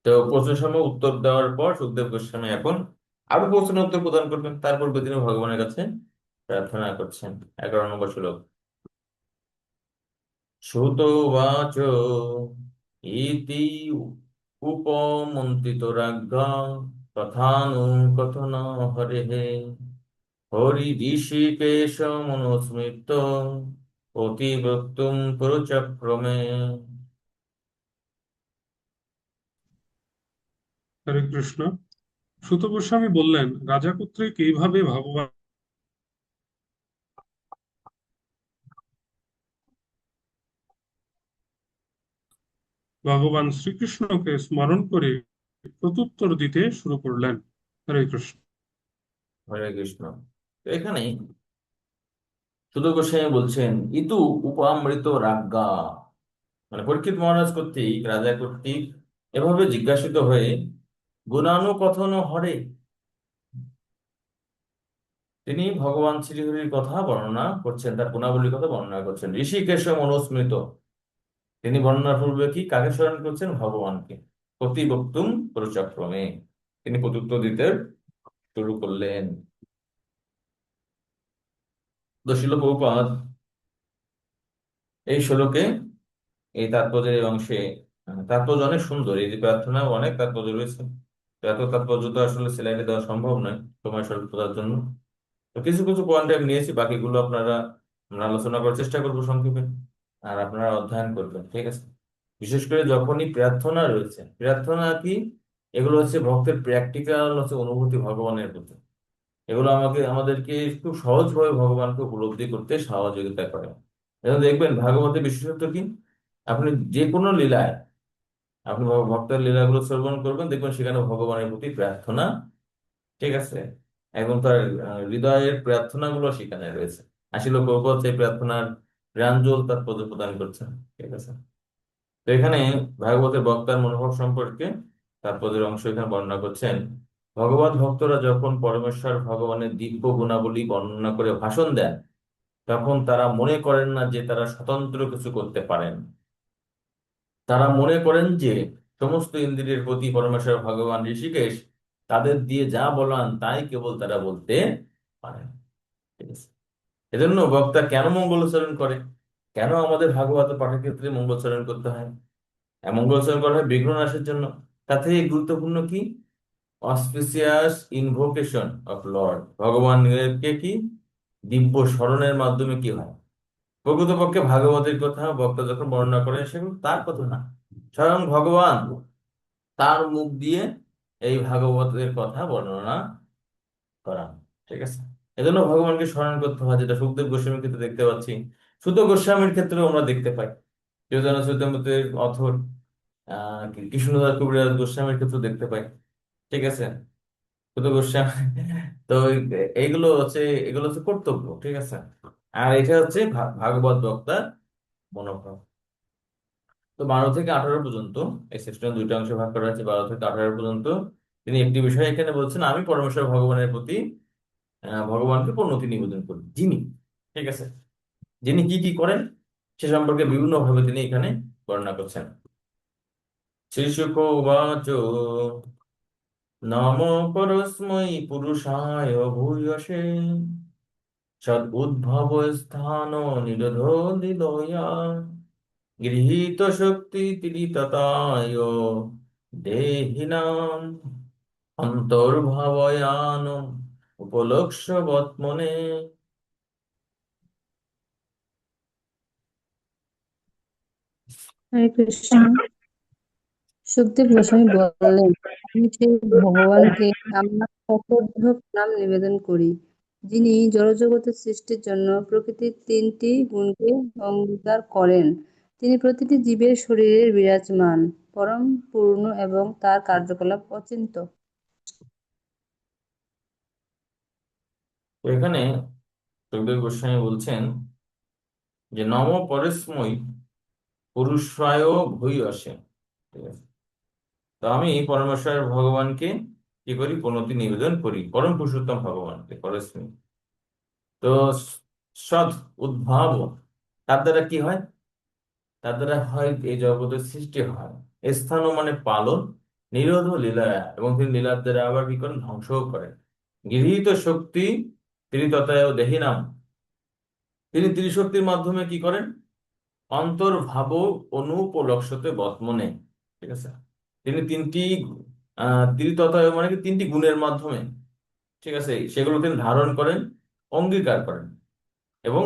তো প্রশ্নের সময় উত্তর দেওয়ার পর সুখদেব গোস্বামী এখন আরো প্রশ্নের উত্তর প্রদান করবেন, তারপর তিনি ভগবানের কাছে প্রার্থনা করছেন। 11 নম্বর শ্লোক। শ্রুতোবাচ ইতি উপমন্ত্রিত রাজ্ঞা তথানুকথন হরেঃ হরি ঋষিকেশ মনুস্মৃত অতিবক্তুম পুরুচক্রমে। হরে কৃষ্ণ। সুত গোস্বামী বললেন, রাজা কর্তৃক এইভাবে ভগবান শ্রীকৃষ্ণকে স্মরণ করে প্রত্যুত্তর দিতে শুরু করলেন। হরে কৃষ্ণ। হরে কৃষ্ণ। তো এখানে সুত গোস্বামী বলছেন ইতু উপামৃত রাজ্ঞা, মানে পরীক্ষিত মহারাজ কর্তৃক, রাজা কর্তৃক এভাবে জিজ্ঞাসিত হয়ে গুণানুকথন হরে, তিনি ভগবান শ্রীহরির কথা বর্ণনা করছেন, তার গুণাবলীর কথা বর্ণনা করছেন। ঋষিকেশ মনুস্মৃত, তিনি বর্ণনা পূর্বে কি কাকে স্মরণ করছেন, ভগবানকে। প্রতি বক্তুম পুরুষক্রমে, তিনি প্রত্যুত্তর দিতে শুরু করলেন। তো শিল প্রভুপাদ এই শ্লোকে, এই তাৎপর্যের এই অংশে, তাৎপর্য অনেক সুন্দর, এই যে প্রার্থনা অনেক তাৎপর্য রয়েছে। তো এত তাৎপর্য তো আসলে স্লাইডে দেওয়া সম্ভব নয় সময় স্বল্পতার জন্য। তো কিছু কিছু পয়েন্ট আমি নিয়েছি, বাকিগুলো আমরা আলোচনা করার চেষ্টা করবো সংক্ষেপে, আর আপনারা অধ্যয়ন করবেন। ঠিক আছে, বিশেষ করে যখনই প্রার্থনা রয়েছে, প্রার্থনা কি, এগুলো হচ্ছে ভক্তের প্র্যাকটিক্যাল হচ্ছে অনুভূতি ভগবানের প্রতি। এগুলো আমাদেরকে খুব সহজভাবে ভগবানকে উপলব্ধি করতে সহযোগিতা করে। এবং দেখবেন ভাগবতের বিশেষত্ব কি, আপনি যে কোনো লীলায় আপনি ভক্তের লীলাগুলো শ্রবণ করবেন, দেখবেন সেখানে ভগবানের প্রতি প্রার্থনা, ঠিক আছে, এবং তার হৃদয়ের প্রার্থনাগুলো সেখানে রয়েছে। আসলে প্রভুপাদ সেই প্রার্থনার প্রাঞ্জল তাৎপর্য প্রদান করছেন। ঠিক আছে, তো এখানে ভাগবতের বক্তার মনোভাব সম্পর্কে তাৎপর্যের অংশ এখানে বর্ণনা করছেন। ভগবত ভক্তরা যখন পরমেশ্বর ভগবানের দিব্য গুণাবলী বর্ণনা করে ভাষণ দেন, তখন তারা মনে করেন না যে তারা স্বতন্ত্র কিছু করতে পারেন। তারা মনে করেন যে সমস্ত ইন্দ্রিয়ের প্রতি পরমেশ্বর ভগবান ঋষিকেশ তাদের দিয়ে যা বলান তাই কেবল তারা বলতে পারেন। ঠিক আছে, এজন্য বক্তা কেন মঙ্গলাচরণ করে, কেন আমাদের ভাগবত পাঠের ক্ষেত্রে মঙ্গলাচরণ করতে হয়? মঙ্গলাচরণ করা হয় বিঘ্ন নাশের জন্য। তাতে গুরুত্বপূর্ণ কি? অসপিসিয়াস ইনভোকেশন অফ লর্ড, ভগবানকে কি দিব্য স্মরণের মাধ্যমে কি হয়? প্রকৃতপক্ষে ভাগবতের কথা বক্তা যখন বর্ণনা করে সেগুলো তার কথা না, স্বয়ং ভগবান তার মুখ দিয়ে এই ভাগবতের কথা বর্ণনা করা। ঠিক আছে, এজন্য ভগবানকে স্মরণ করতে হয়, যেটা সুখদেব গোস্বামীর ক্ষেত্রে দেখতে পাচ্ছি, সুত গোস্বামীর ক্ষেত্রেও আমরা দেখতে পাই। চৈতন্য চৈতন্যের অথর কৃষ্ণদাস কবিরাজ গোস্বামীর ক্ষেত্রে দেখতে পাই। ঠিক আছে, সুত গোস্বামী তো এগুলো হচ্ছে কর্তব্য। ঠিক আছে, আর এটা হচ্ছে ভাগবত বক্তার মনোভাব। তো 12 থেকে 18 পর্যন্ত এই সেকশনে দুইটা অংশে ভাগ করা হয়েছে। 12 থেকে 18 পর্যন্ত তিনি একটি বিষয় এখানে বলছেন, আমি পরমেশ্বর ভগবানের প্রতি ভগবানকে প্রণতি নিবেদন করি, যিনি, ঠিক আছে, যিনি কি কি করেন সে সম্পর্কে বিভিন্ন ভাবে তিনি এখানে বর্ণনা করছেন। শ্রী শুক উবাচ নমো পরস্मै পুরুষায় ভূয়সে সদ উদ্ভব স্থান নিরোধ লীলয়া গৃহীত শক্তি ত্রিততায় দেহিনাম অন্তর্ভাবয়ান উপলক্ষ্য বত্মনে। হরে কৃষ্ণ। সুখদেব গোস্বামী বললেন, আমি সেই ভগবানকে আমার শতধ প্রণাম নিবেদন করি, যিনি জড়জগতের সৃষ্টির জন্য প্রকৃতির 3টি গুণকে অঙ্গীকার করেন। তিনি প্রতিটি জীবের শরীরে বিরাজমান, পরম পূর্ণ এবং তার কার্যকলাপ অচিন্ত্য। তো এখানে সুখদেব গোস্বামী বলছেন যে নম পরস্মৈ পুরুষায় ভূয়সে। ঠিক আছে, তো আমি পরমেশ্বর ভগবানকে কি করি? প্রণতি নিবেদন করি পরম পুরুষোত্তম ভগবানকে পরস্মৈ। তো সৎ উদ্ভাব, তার দ্বারা কি হয়? তার দ্বারা হয় এই জগতের সৃষ্টি হয়। স্থান মানে পালন, নিরোধ লীলা, এবং তিনি লীলার দ্বারা আবার কি করেন? ধ্বংসও করেন। গৃহীত শক্তি ত্রিততায় দেহিনাম, তিনি ত্রিশক্তির মাধ্যমে কি করেন? অন্তর্ভাব অনুপলক্ষতে বর্তমনে। ঠিক আছে, তিনি তিনটি ত্রিততায় মানে কি 3টি গুণের মাধ্যমে, ঠিক আছে, সেগুলো তিনি ধারণ করেন, অঙ্গীকার করেন, এবং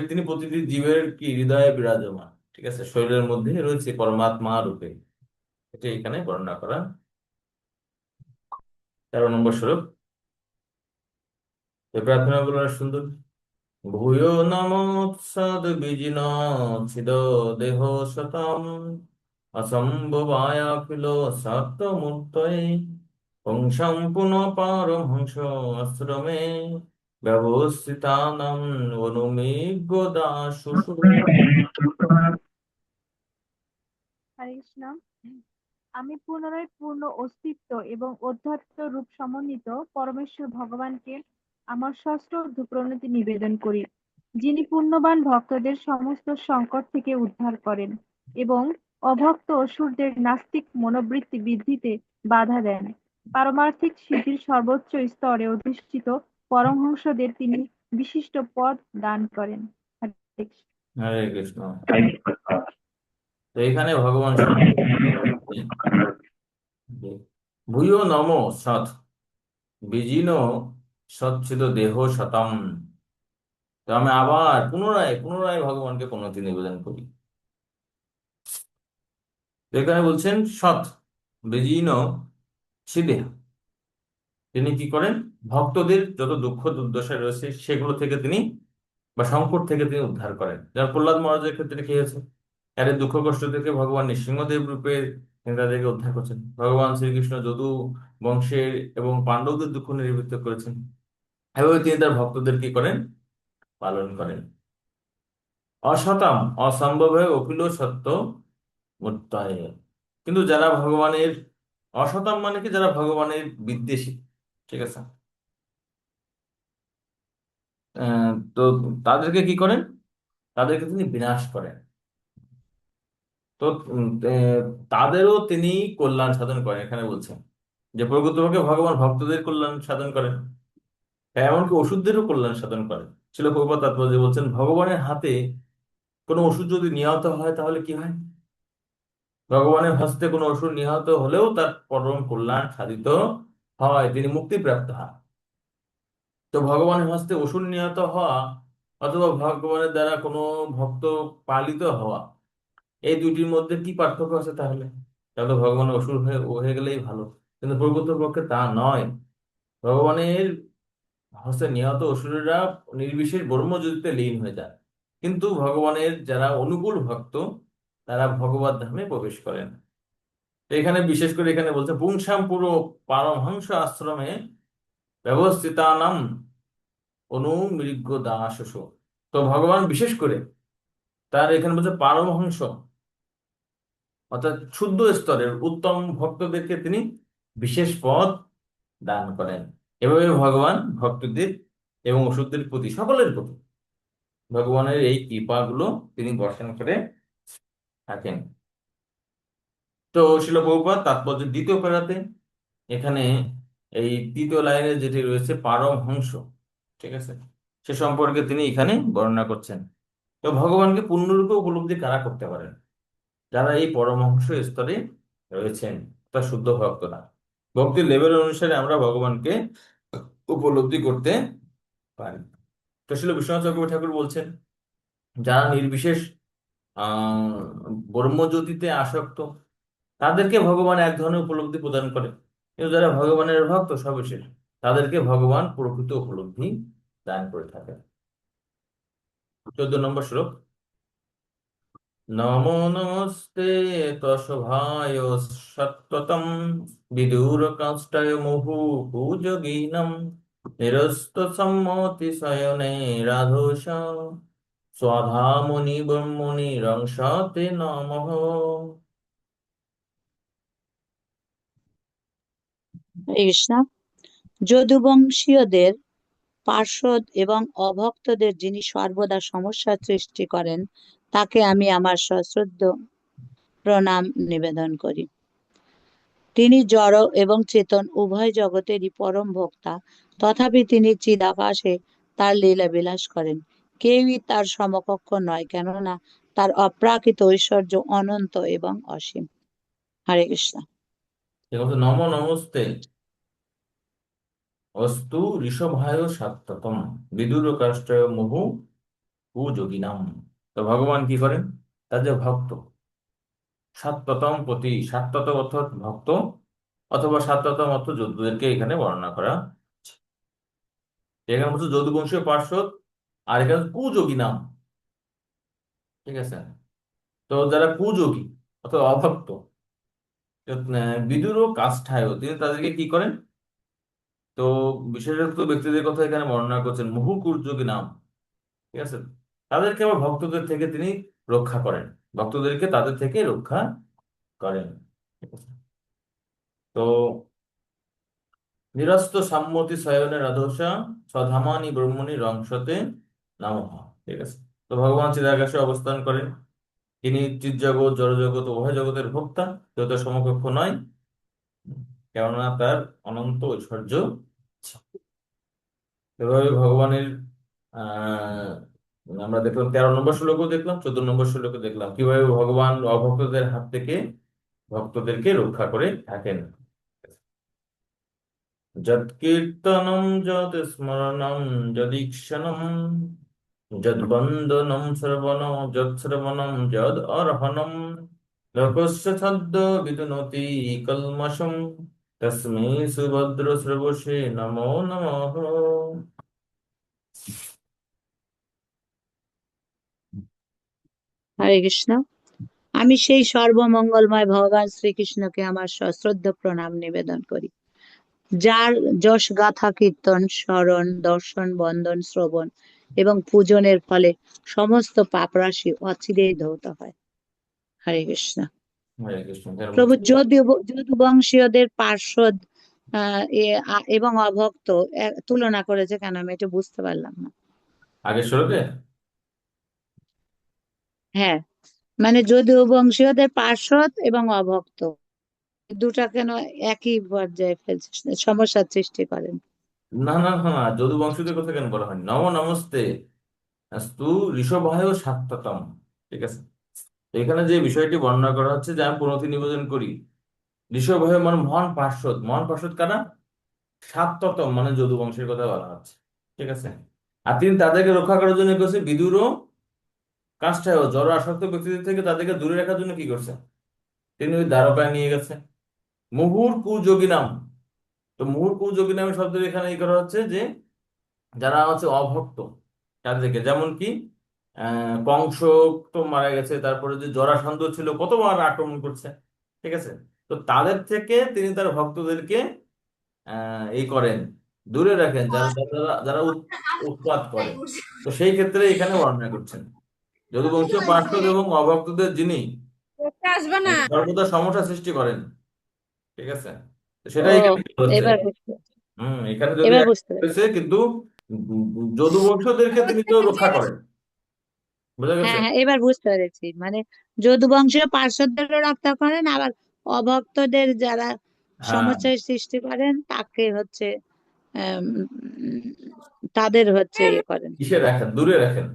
তিনি প্রতিটি জীবের কি হৃদয়ে বিরাজমান। ঠিক আছে, শরীরের মধ্যে রয়েছে পরমাত্মা রূপে। এটা এখানে বর্ণনা করা। 13 নম্বর শ্লোক, এই প্রার্থনাগুলো সুন্দর। ভূয়ো নমোৎসদ বিজিন ছিদ দেহ শতম অসম্ভবায়াখিল সত্যমূর্তয়ে পুংসং পুনঃ পারমহংস আশ্রমে ব্যবস্থিতানাম অনুমিগ্যদাসু। হরে কৃষ্ণ। আমি পুনরায় পূর্ণ অস্তিত্ব এবং অধ্যাত্ম রূপ সমন্বিত পরমেশ্বর ভগবানকে আমার সশ্রদ্ধ প্রণতি নিবেদন করি, যিনি পুণ্যবান ভক্তদের সমস্ত সংকট থেকে উদ্ধার করেন এবং অভক্ত অসুরদের নাস্তিক মনোবৃত্তি বৃদ্ধিতে বাধা দেন। পারমার্থিক সিদ্ধির সর্বোচ্চ স্তরে অধিষ্ঠিত পরমহংসদের তিনি বিশিষ্ট পদ দান করেন। হরে কৃষ্ণ। হরে কৃষ্ণ। তো এখানে ভগবান সম্পর্কে বলা হচ্ছে যে ভূয়ো নম সৎ বিজিন সচ্ছিদ দেহ শতম। তো আমি আবার পুনরায় পুনরায় ভগবানকে প্রণতি নিবেদন করি। তো এখানে বলছেন সৎ বিজীর্ণ সিদেহ, তিনি কি করেন? ভক্তদের যত দুঃখ দুর্দশা রয়েছে সেগুলো থেকে তিনি, বা সংকট থেকে তিনি উদ্ধার করেন। যেমন প্রহ্লাদ মহারাজের ক্ষেত্রে কি হয়েছে? তাদের দুঃখ কষ্ট থেকে ভগবান নৃসিংহদেব রূপে তিনি তাদেরকে উদ্ধার করছেন। ভগবান শ্রীকৃষ্ণ যদু বংশের এবং পাণ্ডবদের দুঃখ নিবৃত্ত করেছেন। এভাবে তিনি তার ভক্তদের কি করেন? পালন করেন। অসতাম অসম্ভবে অখিল সত্য মূর্তায়, কিন্তু যারা ভগবানের, অসতাম মানে কি? যারা ভগবানের বিদ্বেষী। ঠিক আছে, তো তাদেরকে কি করেন? তাদেরকে তিনি বিনাশ করেন। তো তাদেরও তিনি কল্যাণ সাধন করেন, এখানে বলছেন। যে প্রকৃতপক্ষে ভগবান ভক্তদের কল্যাণ সাধন করেন, হ্যাঁ, এমনকি ওষুধদেরও কল্যাণ সাধন করেন। ছিল প্রভুপাদ তাৎপর্য বলছেন, ভগবানের হাতে কোনো ওষুধ যদি নিহত হয় তাহলে কি হয়? ভগবানের হস্তে কোনো অসুর নিহত হলেও তার পরম কল্যাণ সাধিত হয়, তিনি মুক্তিপ্রাপ্ত হন। তো ভগবানের হস্তে অসুর নিহত হওয়া অথবা ভগবানের দ্বারা কোনো ভক্ত পালিত হওয়া, এই দুইটির মধ্যে কি পার্থক্য আছে তাহলে? তাহলে ভগবানের অসুর হয়ে হয়ে গেলেই ভালো, কিন্তু প্রকৃতপক্ষে তা নয়। ভগবানের হস্তে নিহত অসুরেরা নির্বিশেষ ব্রহ্মজ্যোতিতে লীন হয়ে যায়, কিন্তু ভগবানের যারা অনুকূল ভক্ত তারা ভগবত ধামে প্রবেশ করেন। তো এখানে বিশেষ করে এখানে বলছে পুংসাম পুরো পারমহংস আশ্রমে ব্যবস্থিতানাম অনুমৃগ্য দাসস। তো ভগবান বিশেষ করে তার এখানে বলছে পারমহংস, অর্থাৎ শুদ্ধ স্তরের উত্তম ভক্তদেরকে তিনি বিশেষ পদ দান করেন। এভাবে ভগবান ভক্তদের এবং অসুরদের প্রতি, সকলের প্রতি ভগবানের এই কৃপাগুলো তিনি বর্ষণ করে থাকেন। তো শিল প্রভুপাদ তাৎপর্য দ্বিতীয় প্যারাতে এখানে এই তৃতীয় লাইনে যেটি রয়েছে পারমহংস, ঠিক আছে, সে সম্পর্কে তিনি এখানে বর্ণনা করছেন। তো ভগবানকে পূর্ণরূপে উপলব্ধি কারা করতে পারেন? যারা এই পরমহংস স্তরে রয়েছেন, তা শুদ্ধ ভক্তরা। ভক্তির লেভেল অনুসারে আমরা ভগবানকে উপলব্ধি করতে পারি। তো শিল বিশ্বনাথ চক্রবর্তী ঠাকুর বলছেন, যারা নির্বিশেষ আহ ব্রহ্মজ্যোতিতে আসক্ত তাদেরকে ভগবান এক ধরনের উপলব্ধি প্রদান করে, কিন্তু যারা ভগবানের ভক্ত সবিশেষ তাদেরকে ভগবান প্রকৃত উপলব্ধি দান করে থাকেন। 14 নম্বর শ্লোক। নমো নমস্তে তশোভায় সত্ততম বিদুর কাষ্টায় মুহু পূজগীনম নিরস্ত সম্মতি শয়নে রাধোষ স্বধামনি ব্রহ্মণি রংসতে নমঃ। হরে কৃষ্ণ। যদুবংশীয়দের পার্ষদ এবং অভক্তদের যিনি সর্বদা সমস্যা সৃষ্টি করেন, তাকে আমি আমার সশ্রদ্ধ প্রণাম নিবেদন করি। তিনি জড় এবং চেতন উভয় জগতেরই পরম ভোক্তা, তথাপি তিনি চিদাকাশে তার লীলা বিলাস করেন। কেউই তার সমকক্ষ নয়, কেননা তার অপ্রাকৃত ঐশ্বর্য অনন্ত এবং অসীম। হরে কৃষ্ণ। ঠিক আছে, নমো নমস্তে অস্তু ঋষভায় সাত্ততম বিদুর কাষ্টায় মুহু পূজগীনাম। তো ভগবান কি করেন? তার যে ভক্ত, সাত্ততম প্রতি, সাত্তত অর্থাৎ ভক্ত অথবা সাত্ততম অর্থ যদুদেরকে এখানে বর্ণনা করা হচ্ছে। এখানে বলছে যদুবংশীয় পার্শ্বদ, আর এখানে কুযোগী নাম, ঠিক আছে। তো যারা কুযোগী অথবা অভক্ত, বিদুর ও কাষ্ঠায় তিনি তাদেরকে কি করেন? তো বিশেষত ব্যক্তিদের কথা এখানে বর্ণনা করছেন, মুহু কুযোগী নাম, ঠিক আছে। তাদেরকে আবার ভক্তদের থেকে তিনি রক্ষা করেন, ভক্তদেরকে তাদের থেকে রক্ষা করেন, ঠিক আছে। তো নিরস্ত সাম্মতি শয়নে রাধসা স্বধামানি ব্রহ্মণি রংসতে নমঃ, ঠিক আছে। তো ভগবান চিদাকাশে অবস্থান করেন, তিনি চিৎজগৎ জড়জগৎ উভয় জগতের ভোক্তা, কেউ তার সমকক্ষ নয়, কেননা তার অনন্ত ঐশ্বর্য আছে। এভাবে ভগবানের আহ আমরা দেখলাম 13 নম্বর শ্লোকও দেখলাম, 14 নম্বর শ্লোকও দেখলাম কিভাবে ভগবান অভক্তদের হাত থেকে ভক্তদেরকে রক্ষা করে থাকেন। যৎকীর্তনম যৎ স্মরণম যদীক্ষণম যদ্বন্দনম শ্রবণম যৎশ্রবণম যদ অর্হণম লোকস্য ছদ্ম বিদুনতি কল্মষম তস্মৈ সুভদ্র শ্রবসে নমো নমঃ। হরে কৃষ্ণ। আমি সেই সর্বমঙ্গলময় ভগবান শ্রীকৃষ্ণকে আমার সশ্রদ্ধ প্রণাম নিবেদন করি, যার যশ গাথা কীর্তন স্মরণ দর্শন বন্দন শ্রবণ এবং পূজনের ফলে সমস্ত পাপরাশি অচিরেই ধৌত হয়। হরে কৃষ্ণ। হরে কৃষ্ণ। প্রভু যদুবংশীয়দের পার্ষদ এবং অভক্ত তুলনা করেছে কেন, আমি এটা বুঝতে পারলাম না। আগের শ্লোকে হ্যাঁ, মানে যদুবংশীয়দের পার্ষদ এবং অভক্ত। দুটা কেন একই পর্যায়ে ফেলছিস, সমস্যার সৃষ্টি করেন? না না না না, যদু বংশীয়দের কথা কেন বলা হয়? নম নমস্তে স্তু ঋষভায় সাত্ততম। ঠিক আছে, তো এখানে যে বিষয়টি বর্ণনা করা হচ্ছে যে আমি প্রণতি নিবেদন করি, ঋষভায় মানে মহান পার্শ্বদ। মহান পার্শ্বদ কারা? সাত্ততম মানে যদু বংশের কথা বলা হচ্ছে। ঠিক আছে, আর তিনি তাদেরকে রক্ষা করার জন্য কি করছে? বিদুর ও কাষ্ঠায় জড় আসক্ত ব্যক্তিদের থেকে তাদেরকে দূরে রাখার জন্য কি করছে? তিনি ওই দ্বারকায় নিয়ে গেছে। মুহুর কুযোগী নাম। তো মুহুর কুযোগী নামে শব্দ এখানে এই করা হচ্ছে যে যারা হচ্ছে অভক্ত তাদেরকে, যেমন কি কংস তো মারা গেছে, তারপরে যে জরাসন্ধ ছিল কতবার আক্রমণ করছে। ঠিক আছে, তো তাদের থেকে তিনি তার ভক্তদেরকে এই করেন, দূরে রাখেন, যারা যারা যারা উৎপাত করে। তো সেই ক্ষেত্রে এখানে বর্ণনা করছেন যদুবংশীয় পার্ষদ এবং অভক্তদের যিনি সর্বদা সমস্যা সৃষ্টি করেন। ঠিক আছে, তো ও, সেটাই এখানে কি হচ্ছে। এবার বুঝতে এখানে যদি এবার এক বুঝতে পেরেছি। হয়েছে, কিন্তু যদুবংশদেরকে তিনি তো রক্ষা করেন। বুঝা গেছে? হ্যাঁ হ্যাঁ, এবার বুঝতে পেরেছি, মানে যদুবংশীয় পার্শ্বদেরও রক্ষা করেন, আবার অভক্তদের যারা হ্যাঁ, সমস্যার সৃষ্টি করেন তাকে হচ্ছে আম, উম, তাদের হচ্ছে ইয়ে করেন। কিসে রাখেন? দূরে রাখেন।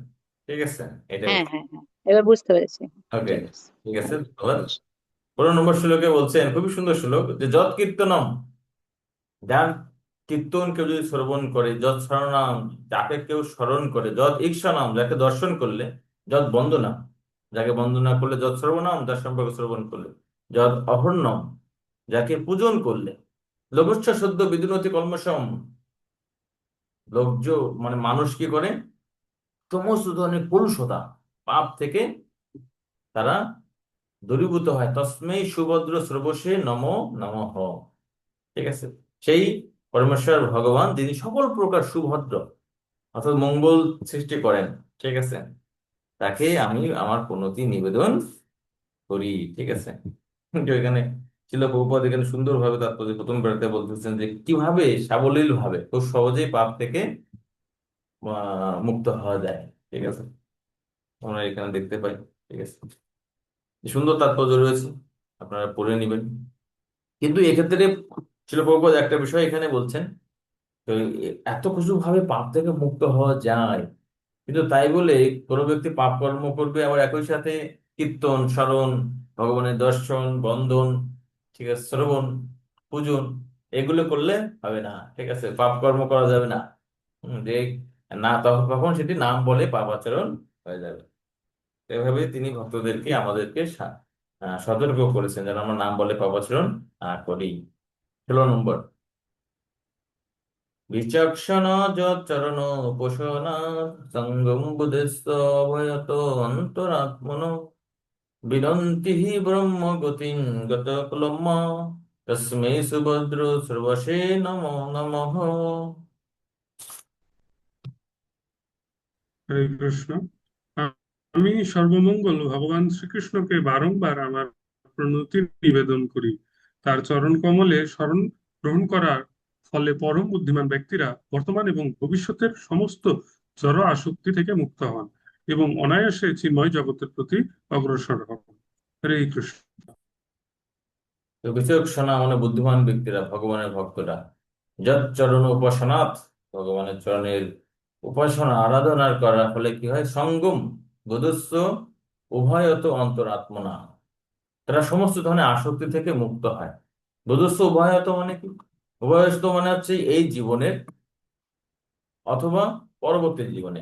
ঠিক আছে, এটা হ্যাঁ হচ্ছে। হ্যাঁ হ্যাঁ, এবার বুঝতে পেরেছি। ওকে, ঠিক আছে। ঠিক আছে, ধন্যবাদ। 15 নম্বর শ্লোকে বলছেন, খুবই সুন্দর শ্লোক, যে যৎ কীর্তনম, যার কীর্তন কেউ যদি শ্রবণ করে, যৎ শরণাম, যাকে কেউ স্মরণ করে, যৎ ঈক্ষানাম, যাকে দর্শন করলে, যৎ বন্দনা, যাকে বন্দনা করলে, যৎ শ্রবণাম, যার সম্পর্কে শ্রবণ করলে, যৎ অহর্ণম, যাকে পূজন করলে, লঘুচ্ছ সদ্য বিদুনতি কলমশম, লোকজ মানে মানুষ কি করে? সমস্ত ধরনের কলুষতা, পাপ থেকে তারা দূরীভূত হয়। তস্মেই সুভদ্র স্রবসে নমো নমঃ। ঠিক আছে, সেই পরমেশ্বর ভগবান যিনি সকল প্রকার সুভদ্র অর্থাৎ মঙ্গল সৃষ্টি করেন। ঠিক আছে, তাকে আমি আমার প্রণতি নিবেদন করি। ঠিক আছে, তো এখানে ছিল প্রভুপাদ এখানে সুন্দরভাবে তাৎপর্য প্রথম বেড়াতে বলতেছেন যে কিভাবে সাবলীল ভাবে খুব সহজেই পাপ থেকে মুক্ত হওয়া যায়। ঠিক আছে, আমরা এখানে দেখতে পাই। ঠিক আছে, সুন্দর তাৎপর্য রয়েছে, আপনারা পড়ে নেবেন। কিন্তু এক্ষেত্রে ছিল প্রভুপাদ একটা বিষয় এখানে বলছেন, তো এত কিছু ভাবে পাপ থেকে মুক্ত হওয়া যায়, কিন্তু তাই বলে কোনো ব্যক্তি পাপ কর্ম করবে আবার একই সাথে কীর্তন স্মরণ, ভগবানের দর্শন বন্দন, ঠিক আছে, শ্রবণ, পূজন, এগুলো করলে হবে না। ঠিক আছে, পাপ কর্ম করা যাবে না। যে না, তখন কখন সেটি নাম বলে পাপ আচরণ হয়ে যাবে। এভাবে তিনি ভক্তদেরকে আমাদেরকে সতর্ক করেছেন যেন আমরা নাম বলে পাপ আচরণ না করি। 16 নম্বর, বিচক্ষণ চরণ পোষণ সঙ্গম বুধস্ত অভয়ত অন্তরাত্মন বিনন্তি হি ব্রহ্ম গতিং গত কুলম্ম তস্মৈ সুভদ্র সর্বশে নমো নমঃ। হরে কৃষ্ণ। আমি সর্বমঙ্গল ভগবান শ্রীকৃষ্ণকে বারংবার আমার প্রণতি নিবেদন করি। তার চরণ কমলে শরণ গ্রহণ করার ফলে পরম বুদ্ধিমান ব্যক্তিরা বর্তমান এবং ভবিষ্যতের সমস্ত জড় আসক্তি থেকে মুক্ত হন এবং অনায়াসে চিন্ময় জগতের প্রতি অগ্রসর হন। হরে কৃষ্ণ। তো বিচক্ষণা মানে বুদ্ধিমান ব্যক্তিরা, ভগবানের ভক্তরা, যৎ চরণ উপাসনাথ, ভগবানের চরণের উপাসনা আরাধনার করার ফলে কি হয়? সঙ্গম বোধস্য উভয়ত অন্তরাত্মনা, তারা সমস্ত ধরনের আসক্তি থেকে মুক্ত হয়। বোধস্য উভয়ত মানে কি? উভয়স্ত মানে হচ্ছে এই জীবনের অথবা পরবর্তী জীবনে,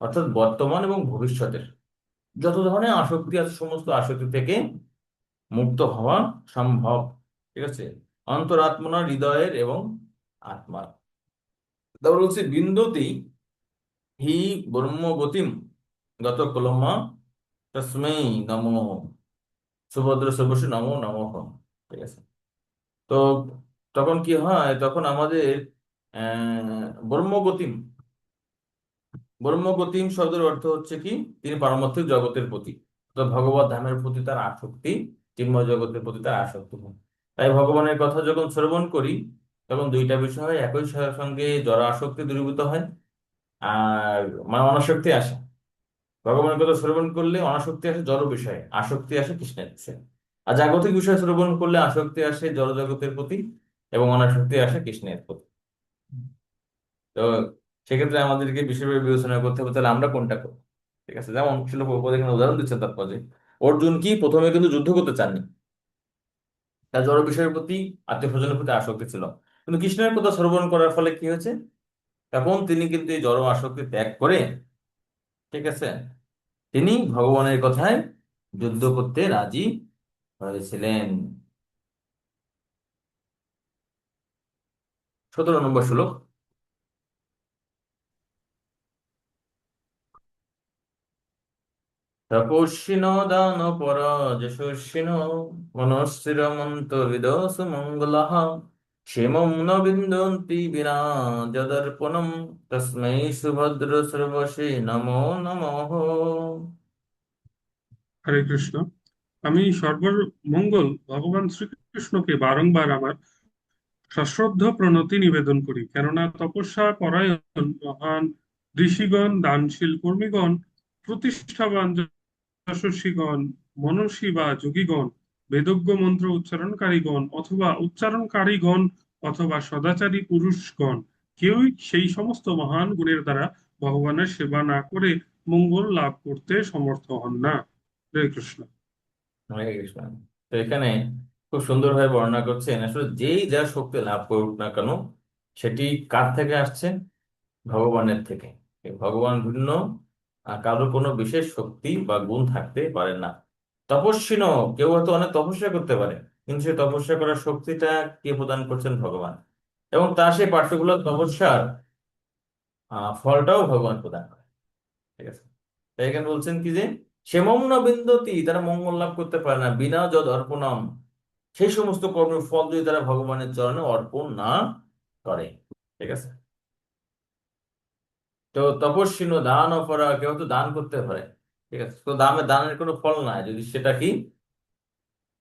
অর্থাৎ বর্তমান এবং ভবিষ্যতের যত ধরনের আসক্তি আছে সমস্ত আসক্তি থেকে মুক্ত হওয়া সম্ভব। ঠিক আছে, অন্তরাত্মনা হৃদয়ের এবং আত্মার। তারপর হচ্ছে বিন্দতি হি ব্রহ্মগতিম গত কলমা তস্मै নমো সুভদ্র সর্বস্ব নমো নমঃ। ঠিক আছে, তো তখন কি হয়? তখন আমাদের ব্রহ্মগতিম, ব্রহ্মগতিম শব্দের অর্থ হচ্ছে কি? তিনি পারমার্থিক জগতের প্রতি, তো ভগবত ধামের প্রতি তার আসক্তি, চিন্ময় জগতের প্রতি তার আসক্তি হয়। তাই ভগবানের কথা যখন শ্রবণ করি তখন দুইটা বিষয় একই সঙ্গে জড় আসক্তি দূরীভূত হয়, আর মানে অনাসক্তি আসে। ভগবানের কথা শ্রবণ করলে অনাসক্তি আসে জড় বিষয়ে, আসক্তি আসে কৃষ্ণের বিষয়ে। আর জাগতিক বিষয় শ্রবণ করলে আসক্তি আসে জড়জগতের প্রতি এবং অনাসক্তি আসে কৃষ্ণের প্রতি। তো সেক্ষেত্রে আমাদেরকে বিশেষভাবে বিবেচনা করতে হবে তাহলে আমরা কোনটা করবো। ঠিক আছে, যেমন শিল প্রভুপাদ এখানে উদাহরণ দিচ্ছেন তাৎপর্যে, অর্জুন কি প্রথমে কিন্তু যুদ্ধ করতে চাননি, তার জড় বিষয়ের প্রতি আত্মীয় স্বজনের প্রতি আসক্তি ছিল, কিন্তু কৃষ্ণের কথা শ্রবণ করার ফলে কি হয়েছে, তখন তিনি কিন্তু এই জড় আসক্তি ত্যাগ করে, ঠিক আছে, তিনি ভগবানের কথায় যুদ্ধ করতে রাজি হয়েছিলেন। 17 নম্বর শ্লোক। তপস্বিনো দানপর যশস্বিনো মনস্থিরমন্তর্বিদ সুমঙ্গলাঃ ক্ষেমং ন বিন্দন্তি বিনা যদর্পণম তস্मै সুভদ্র সর্বশে নমো নমঃ। হরে কৃষ্ণ। আমি সর্বমঙ্গল ভগবান শ্রীকৃষ্ণকে বারংবার আমার সশ্রদ্ধ প্রণতি নিবেদন করি, কেননা তপস্যা পরায়ণ মহান ঋষিগণ, দানশীল কর্মীগণ, প্রতিষ্ঠাবান যশস্বীগণ, মনস্বী বা যোগীগণ, বেদজ্ঞ মন্ত্র উচ্চারণকারীগণ অথবা উচ্চারণকারীগণ অথবা সদাচারী পুরুষগণ কেউই সেই সমস্ত মহান গুণের দ্বারা ভগবানের সেবা না করে মঙ্গল লাভ করতে সমর্থ হন না। হরে কৃষ্ণ। হরে কৃষ্ণ। তো এখানে খুব সুন্দরভাবে বর্ণনা করছেন আসলে যেই যা শক্তি লাভ করুক না কেন সেটি কার থেকে আসছে, ভগবানের থেকে। এই ভগবান ভিন্ন কারো কোনো বিশেষ শক্তি বা গুণ থাকতে পারে না। তপস্বিন, কেউ হয়তো অনেক তপস্যা করতে পারে, কিন্তু সেই তপস্যা করার শক্তিটা কে প্রদান করছেন, ভগবান। এবং তার সেই পার্টিকুলার তপস্যার ফলটাও ভগবান প্রদান করে। ঠিক আছে, তাই এখানে বলছেন কি যে সেমম ন বিন্দতি, তারা মঙ্গল লাভ করতে পারে না বিনা যদ অর্পণম, সেই সমস্ত কর্মের ফল যদি তারা ভগবানের চরণে অর্পণ না করে। ঠিক আছে, তো তপস্বিনো দান অপরা, কেউ তো দান করতে পারে, ঠিক আছে, তো দানের কোনো ফল নাই যদি সেটা কি,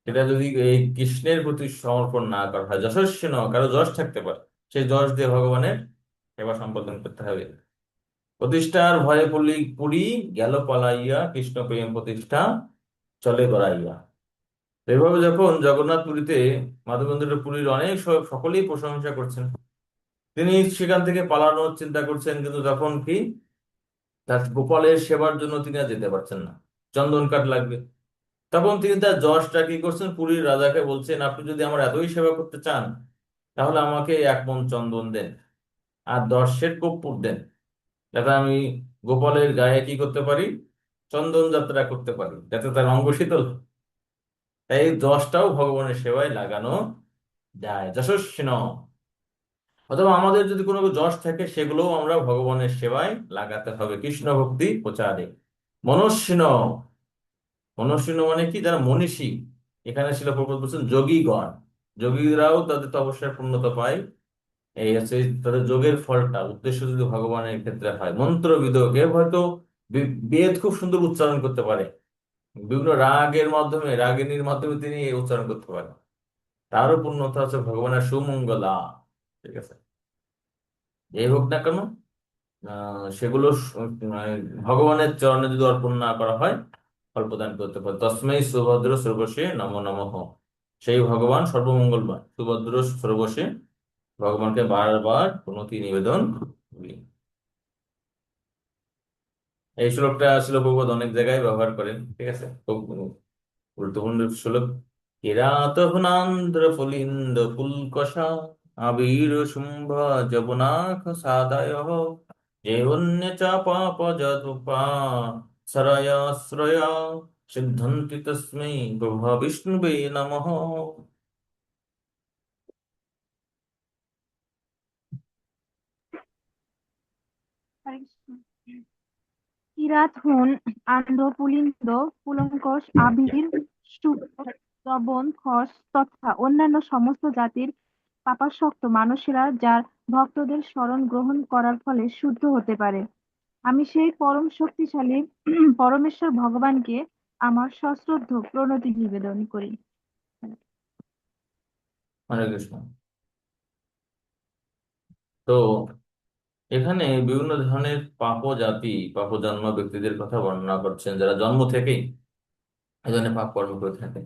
সেটা যদি এই কৃষ্ণের প্রতি সমর্পণ না করা হয়। যশস্বিন, কারো যশ থাকতে পারে, সেই যশ দিয়ে ভগবানের সেবা সম্পাদন করতে হবে। প্রতিষ্ঠার ভয়ে পুরী গেল পলাইয়া, কৃষ্ণ প্রেম প্রতিষ্ঠা চলে গড়াইয়া। তো এইভাবে যখন জগন্নাথ পুরীতে, মাধবেন্দ্র পুরীর অনেক সকলেই প্রশংসা করছেন, তিনি সেখান থেকে পালানোর চিন্তা করছেন, কিন্তু তখন কি, তার গোপালের সেবার জন্য তিনি আর যেতে পারছেন না, চন্দন কাঠ লাগবে। তখন তিনি তার যশটা কি করছেন, পুরীর রাজাকে বলছেন, আপনি যদি আমার এতই সেবা করতে চান তাহলে আমাকে 1 মণ চন্দন দেন আর 10 সের কর্পূর দেন, যাতে আমি গোপালের গায়ে কি করতে পারি, চন্দন যাত্রা করতে পারি, যাতে তার অঙ্গ শীতল হয়। তাই এই যশটাও ভগবানের সেবায় লাগানো যায়, যশস্বী। অথবা আমাদের যদি কোনো যশ থাকে সেগুলোও আমরা ভগবানের সেবায় লাগাতে হবে, কৃষ্ণ ভক্তি প্রচারে। মনস্বিন, মনস্বিন মানে কি, যারা মনীষী, এখানে ছিল প্রভুপাদ বলছেন যোগীগণ, যোগীরাও তাদের তপস্যার পূর্ণতা পায়। এই হচ্ছে তাদের যোগের ফলটা, উদ্দেশ্য যদি ভগবানের ক্ষেত্রে হয়। মন্ত্রবিদ, কেউ হয়তো বেদ খুব সুন্দর উচ্চারণ করতে পারে, বিভিন্ন রাগের মাধ্যমে, রাগিনীর মাধ্যমে তিনি উচ্চারণ করতে পারেন, তারও পূর্ণতা হচ্ছে ভগবানের সুমঙ্গলা। ঠিক আছে, এই হোক না কেন, সেগুলো ভগবানের চরণে যদি অর্পণ না করা হয় ফল প্রদান করতে পারে। তস্मै সুভদ্র সর্বশে নমো নমঃ, সেই ভগবান সর্বমঙ্গলময় সুভদ্র সর্বশে, ভগবানকে বারবার প্রণতি নিবেদন করি। এই শ্লোকটা আসলে প্রভুপাদ অনেক জায়গায় ব্যবহার করেন। ঠিক আছে, খুব গুরুত্বপূর্ণ শ্লোক। কিরাতভ্রান্ধ্র ফলিন্দ পুলকষা আবির শুম্ভ যবনাখ সাদায় জৈবন্য চাপাপজতুপা সরয়াশ্রয়া সিদ্ধন্তি তস্मै ব্রহ্ম বিষ্ণুবে নমঃ। হরে কৃষ্ণ। কিরাত হুন, আন্ধ্র পুলিন্দ, পুলঙ্কষ, আবির, শুক্র, শ্রবণ, খস তথা অন্যান্য সমস্ত জাতির পাপাসক্ত মানুষেরা যার ভক্তদের শরণ গ্রহণ করার ফলে শুদ্ধ হতে পারে, আমি সেই পরম শক্তিশালী পরমেশ্বর ভগবানকে আমার সশ্রদ্ধ প্রণতি নিবেদন করি। হরে কৃষ্ণ। তো এখানে বিভিন্ন ধরনের পাপ জাতি, পাপ জন্ম ব্যক্তিদের কথা বর্ণনা করছেন, যারা জন্ম থেকেই এই ধরনের পাপ কর্ম করে থাকেন।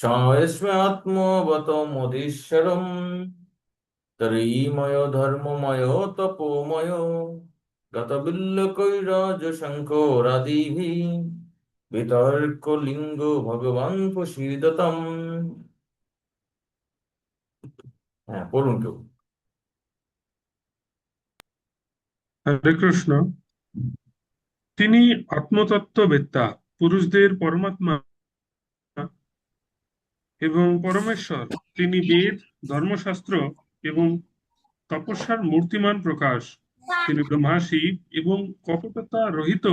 সয়েস্মাত্মবতমধীশ্বরম তরীময় ধর্মময় তপোময় গতবিল্লকৈরাজশঙ্করাদিভিঃ বিতর্ক লিঙ্গ ভগবান প্রসীদতম। হ্যাঁ, পড়ুন কেউ। হরে কৃষ্ণ। তিনি আত্মতত্ত্ববেত্তা, পুরুষদের পরমাত্মা এবং পরমেশ্বর। তিনি বেদ, ধর্মশাস্ত্র এবং তপস্যার মূর্তিমান প্রকাশ। তিনি ব্রহ্মা, শিব এবং কপটতা রহিত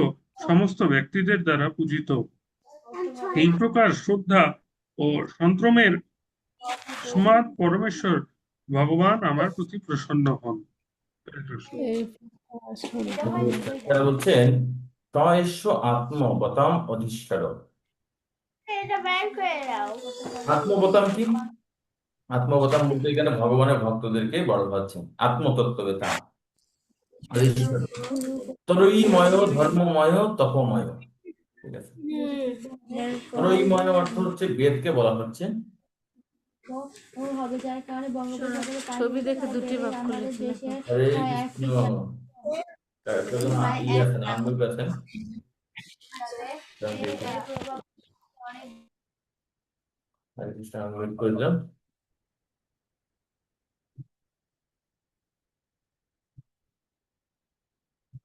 সমস্ত ব্যক্তিদের দ্বারা পূজিত। এই প্রকার শ্রদ্ধা ও সন্ত্রমের সমান পরমেশ্বর ভগবান আমার প্রতি প্রসন্ন হন। হরে কৃষ্ণ। এরা বলছেন তয়েস্য আত্মবতাম অধীশ্বর। আত্মবতাম কি? আত্মবতাম বলতে এখানে ভগবানের ভক্তদেরকে বড় ভাবছেন, আত্মতত্ত্ববেতা অধীশ্বর। তরয়ীময় ধর্মময় তপময়। ঠিক আছে, তরয়ীময় অর্থ হচ্ছে বেদকে বলা হচ্ছে। ছবি দেখে দুটি বাক্য লিখলে হরে কৃষ্ণ। একজন ইয়ে আছেন, আম্বিক আছেন। হরে কৃষ্ণ, আম্বিক করে দিলাম।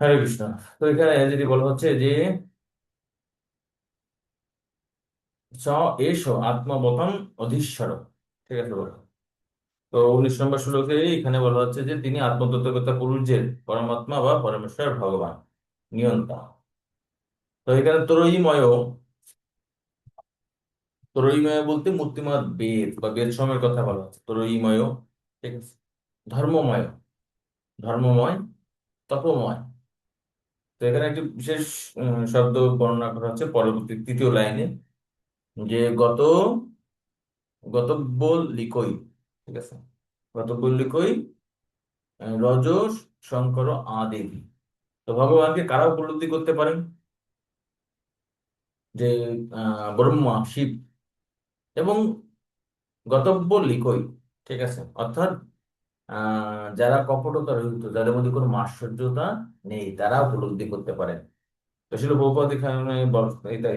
হরে কৃষ্ণ। তো এখানে যদি বলা হচ্ছে যে স এসো আত্মবতম অধীশ্বর। ঠিক আছে বলো। তো 19 নম্বর শ্লোকে এখানে বলা হচ্ছে যে তিনি আত্মতত্ত্ববেত্তা পুরুষের পরমাত্মা বা পরমেশ্বর ভগবান, নিয়ন্তা। তো এখানে ত্রয়ীময় বলতে মূর্তিমৎ বেদ বা বেদ সময়ের কথা বলা হচ্ছে। ত্রয়ীময়, ঠিক আছে। ধর্মময়, ধর্মময় তপময়। তো এখানে একটি বিশেষ শব্দ বর্ণনা করা হচ্ছে পরবর্তী 3য় লাইনে, যে গতব্য লিকই। ঠিক আছে, গতব্য লিকই রজ শঙ্কর আদেবী। তো ভগবানকে কারা উপলব্ধি করতে পারেন? যে ব্রহ্মা, শিব এবং গতব্য লিকই। ঠিক আছে, অর্থাৎ যারা কপটতা রহিত, যাদের মধ্যে কোনো মাৎসর্যতা নেই, তারা উপলব্ধি করতে পারেন। তো শিল প্রভুপাদ এখানে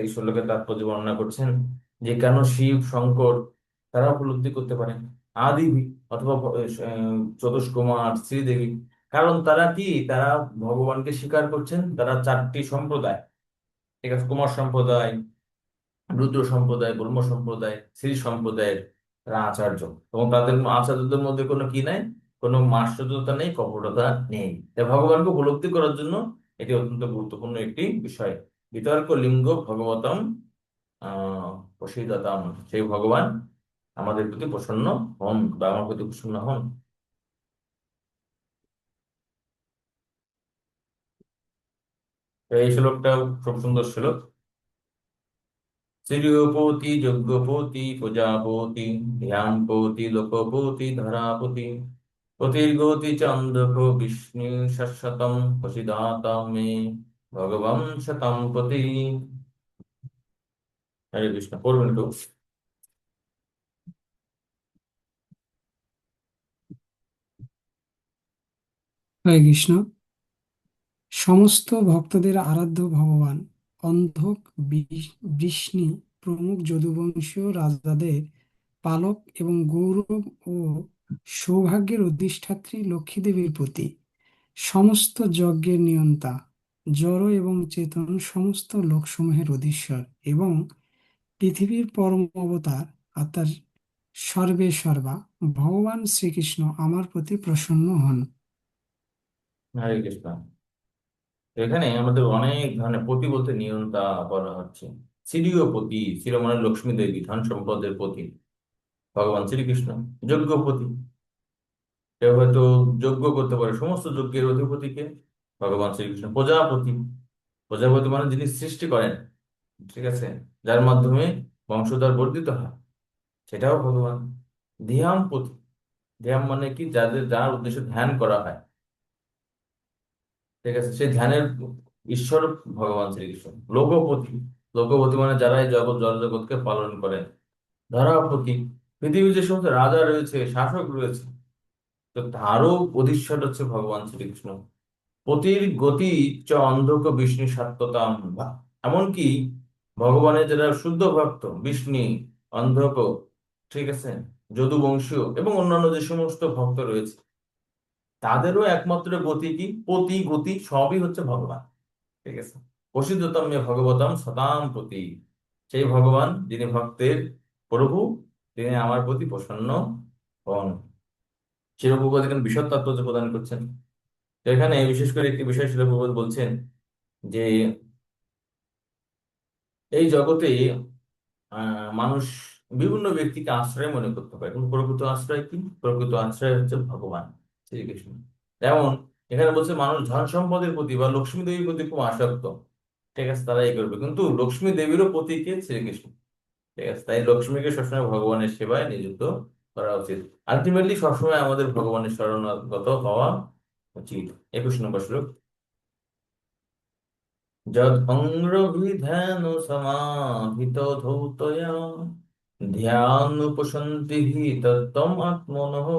এই শ্লোকের তাৎপর্য বর্ণনা করছেন যে কেন শিব, শঙ্কর তারা উপলব্ধি করতে পারেন, আদিবি অথবা চতুষ্কুমার, শ্রীদেবী। কারণ তারা কি, তারা ভগবানকে স্বীকার করছেন। তারা 4টি সম্প্রদায়, ঠিক আছে, কুমার সম্প্রদায়, রুদ্র সম্প্রদায়, ব্রহ্ম সম্প্রদায়, শ্রী সম্প্রদায়ের তারা আচার্য। এবং তাদের আচার্যদের মধ্যে কোনো কি নাই, কোনো মাৎসর্যতা নেই, কপটতা নেই। তাই ভগবানকে উপলব্ধি করার জন্য এটি অত্যন্ত গুরুত্বপূর্ণ একটি বিষয়। বিতর্ক লিঙ্গ ভগবতম প্রসীদতাম। সেই ভগবান আমাদের প্রতি প্রসন্ন হন বা আমার প্রতি প্রসন্ন হন। তো এই শ্লোকটাও খুব সুন্দর শ্লোক। শ্রীয়পতি যজ্ঞপতি প্রজাপতি ধ্যানপতি লোকপতি ধরাপতি পতির্গতি চন্দ্রক বিষ্ণু শাশ্বতম প্রসিদাতা মে ভগবান শতম পতি। হরে কৃষ্ণ, পড়বেন তো। হরে কৃষ্ণ। সমস্ত ভক্তদের আরাধ্য ভগবান অন্ধক, বৃষ্ণি প্রমুখ যদুবংশীয় রাজাদের পালক এবং গৌরব ও সৌভাগ্যের অধিষ্ঠাত্রী লক্ষ্মী দেবীর প্রতি সমস্ত যজ্ঞের নিয়ন্তা, জড় এবং চেতন সমস্ত লোকসমূহের অধীশ্বর এবং পৃথিবীর পরম অবতার আত্মার সর্বে সর্বা ভগবান শ্রীকৃষ্ণ আমার প্রতি প্রসন্ন হন। হরে কৃষ্ণ। তো এখানে আমাদের অনেক ধরনের পতি বলতে নিয়ন্তা বলা হচ্ছে। শ্রীয় পতি, শ্রী মানে লক্ষ্মী দেবী, ধন সম্পদের পতি ভগবান শ্রীকৃষ্ণ। যজ্ঞপতি, কেউ হয়তো যজ্ঞ করতে পারে, সমস্ত যজ্ঞের অধিপতিকে ভগবান শ্রীকৃষ্ণ। প্রজাপতি, প্রজাপতি মানে যিনি সৃষ্টি করেন, ঠিক আছে, যার মাধ্যমে বংশধর বর্ধিত হয়, সেটাও ভগবান। ধিয়ামপতি, ধ্যান মানে কি, যার উদ্দেশ্যে ধ্যান করা হয়, ঠিক আছে, সেই ধ্যানের ঈশ্বর ভগবান শ্রীকৃষ্ণ। লোকপতি, লোকপতি মানে যারা এই জগৎ জড় জগৎকে পালন করেন, ধরাপতি, পৃথিবীর যে সমস্ত রাজা রয়েছে, শাসক রয়েছে, তো তারও অধীশ্বর হচ্ছে ভগবান শ্রীকৃষ্ণ। পতির গতি চ অন্ধক বিষ্ণু সত্যতাম। এমনকি ভগবানের যারা শুদ্ধ ভক্ত, বিষ্ণু, অন্ধক, ঠিক আছে, যদুবংশীয় এবং অন্যান্য যে সমস্ত ভক্ত রয়েছে, তাদেরও একমাত্র গতি কি? পতি, গতি সবই হচ্ছে ভগবান। ঠিক আছে। প্রসিদ্ধতম মে ভগবতম সতাম প্রতি, সেই ভগবান যিনি ভক্তের প্রভু, তিনি আমার প্রতি প্রসন্ন হন। শিরপ্রভুপাদ এখানে বিশদ তাৎপর্য প্রদান করছেন। তো এখানে বিশেষ করে একটি বিষয় শিরপ্রভুপাদ বলছেন যে এই জগতে মানুষ বিভিন্ন ব্যক্তিকে আশ্রয় মনে করতে পারে, কিন্তু প্রকৃত আশ্রয় কি? প্রকৃত আশ্রয় হচ্ছে ভগবান শ্রীকৃষ্ণ। যেমন এখানে বলছে মানুষ ধন সম্পদের প্রতি বা লক্ষ্মী দেবীর প্রতি খুব আসক্ত, ঠিক আছে, তারা এই করবে, কিন্তু লক্ষ্মী দেবীরও প্রতি কে? শ্রীকৃষ্ণ। ঠিক আছে, তাই লক্ষ্মীকে সবসময় ভগবানের সেবায় নিযুক্ত করা উচিত। আলটিমেটলি সবসময় আমাদের ভগবানের শরণাগত হওয়া উচিত। 21 নম্বর শ্লোক। যদ অঙ্গভিধান সমাহিত ধৌতয়া ধ্যানুপশন্তি হি তত্ত্বম আত্মনঃ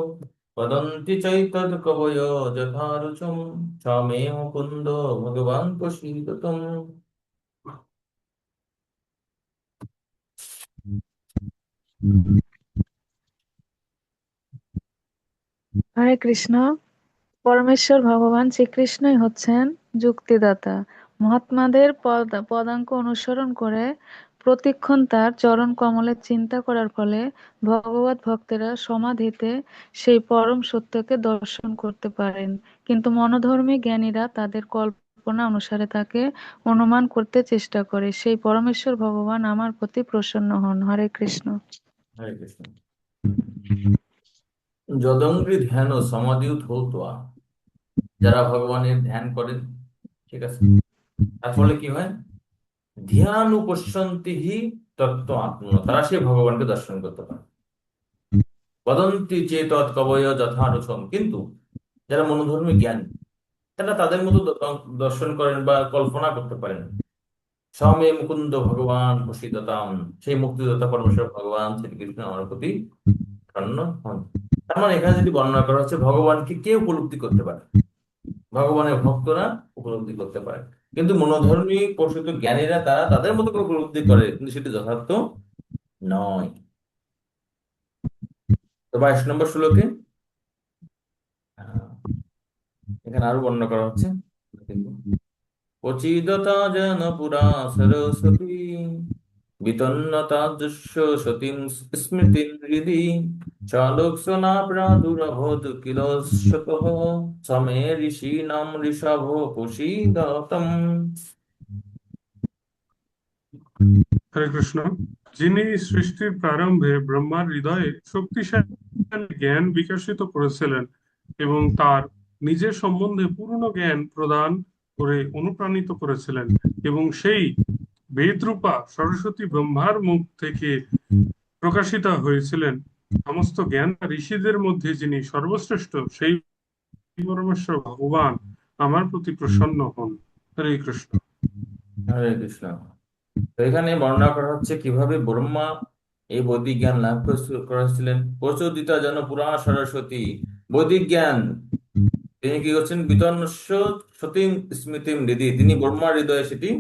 বদন্তি চৈতদ কবয় যথা রুচম স্বমে মুকুন্দ ভগবান প্রসীদতম। হরে কৃষ্ণ। পরমেশ্বর ভগবান শ্রীকৃষ্ণই হচ্ছেন যুক্তিদাতা। মহাত্মাদের পদাঙ্ক অনুসরণ করে প্রতিক্ষণ তার চরণ কমলে চিন্তা করার ফলে ভগবত ভক্তেরা সমাধিতে সেই পরম সত্যকে দর্শন করতে পারেন। কিন্তু মনোধর্মী জ্ঞানীরা তাদের কল্পনা অনুসারে তাকে অনুমান করতে চেষ্টা করে। সেই পরমেশ্বর ভগবান আমার প্রতি প্রসন্ন হন। হরে কৃষ্ণ। হরে কৃষ্ণ। যদঙ্গি ধ্যান ও সমাধি ধৌত্বা, যারা ভগবানের ধ্যান করেন, ঠিক আছে, তার ফলে কি হয়? ধ্যান উপশন্তি হি তত্ত্ব আত্মন, তারা সেই ভগবানকে দর্শন করতে পারে। বদন্তি চেতৎ কবয় যথারুচম, কিন্তু যারা মনোধর্মী জ্ঞান, তারা তাদের মতো দর্শন করেন বা কল্পনা করতে পারেন। স্বামী মুকুন্দ ভগবান প্রসিদতাম, সেই মুক্তিদাতা পরমেশ্বর ভগবান শ্রীকৃষ্ণ আমার প্রতি প্রসন্ন হন। তার মানে এখানে যদি বর্ণনা করা হচ্ছে ভগবানকে কে উপলব্ধি করতে পারে? ভগবানের ভক্তরা উপলব্ধি করতে পারে, কিন্তু মনোধর্মী প্রসূত জ্ঞানীরা তারা তাদের মতো করে উপলব্ধি করে, কিন্তু সেটি যথার্থ নয়। তো 22 নম্বর শ্লোকে আহ, এখানে আরো বর্ণনা করা হচ্ছে। অচিদতা যেন পুরা সরস্বতী বিতন্নতাদৃশ্য সতীং স্মৃতিং হৃদি চালোকসনা প্রাদুরভূত কিল শতঃ সমে ঋষীণাম ঋষভ প্রসীদতম। হরে কৃষ্ণ। যিনি সৃষ্টির প্রারম্ভে ব্রহ্মার হৃদয়ে শক্তিশালী জ্ঞান বিকশিত করেছিলেন এবং তার নিজের সম্বন্ধে পূর্ণ জ্ঞান প্রদান করে অনুপ্রাণিত করেছিলেন, এবং সেই বেদরূপা সরস্বতী ব্রহ্মার মুখ থেকে প্রকাশিত হয়েছিলেন, সমস্ত জ্ঞান ঋষিদের মধ্যে যিনি সর্বশ্রেষ্ঠ, সেই পরমেশ্বর ভগবান আমার প্রতি প্রসন্ন হন। হরে কৃষ্ণ। হরে কৃষ্ণ। তো এখানে বর্ণনা করা হচ্ছে কিভাবে ব্রহ্মা এই বৈদিক জ্ঞান লাভ করেছিলেন। প্রচোদিতা যেন পুরা সরস্বতী, বৈদিক জ্ঞান তিনি কি করছেন? বিতন্নস্য সতীম স্মৃতিম হৃদি, তিনি ব্রহ্মার হৃদয়ে সেটি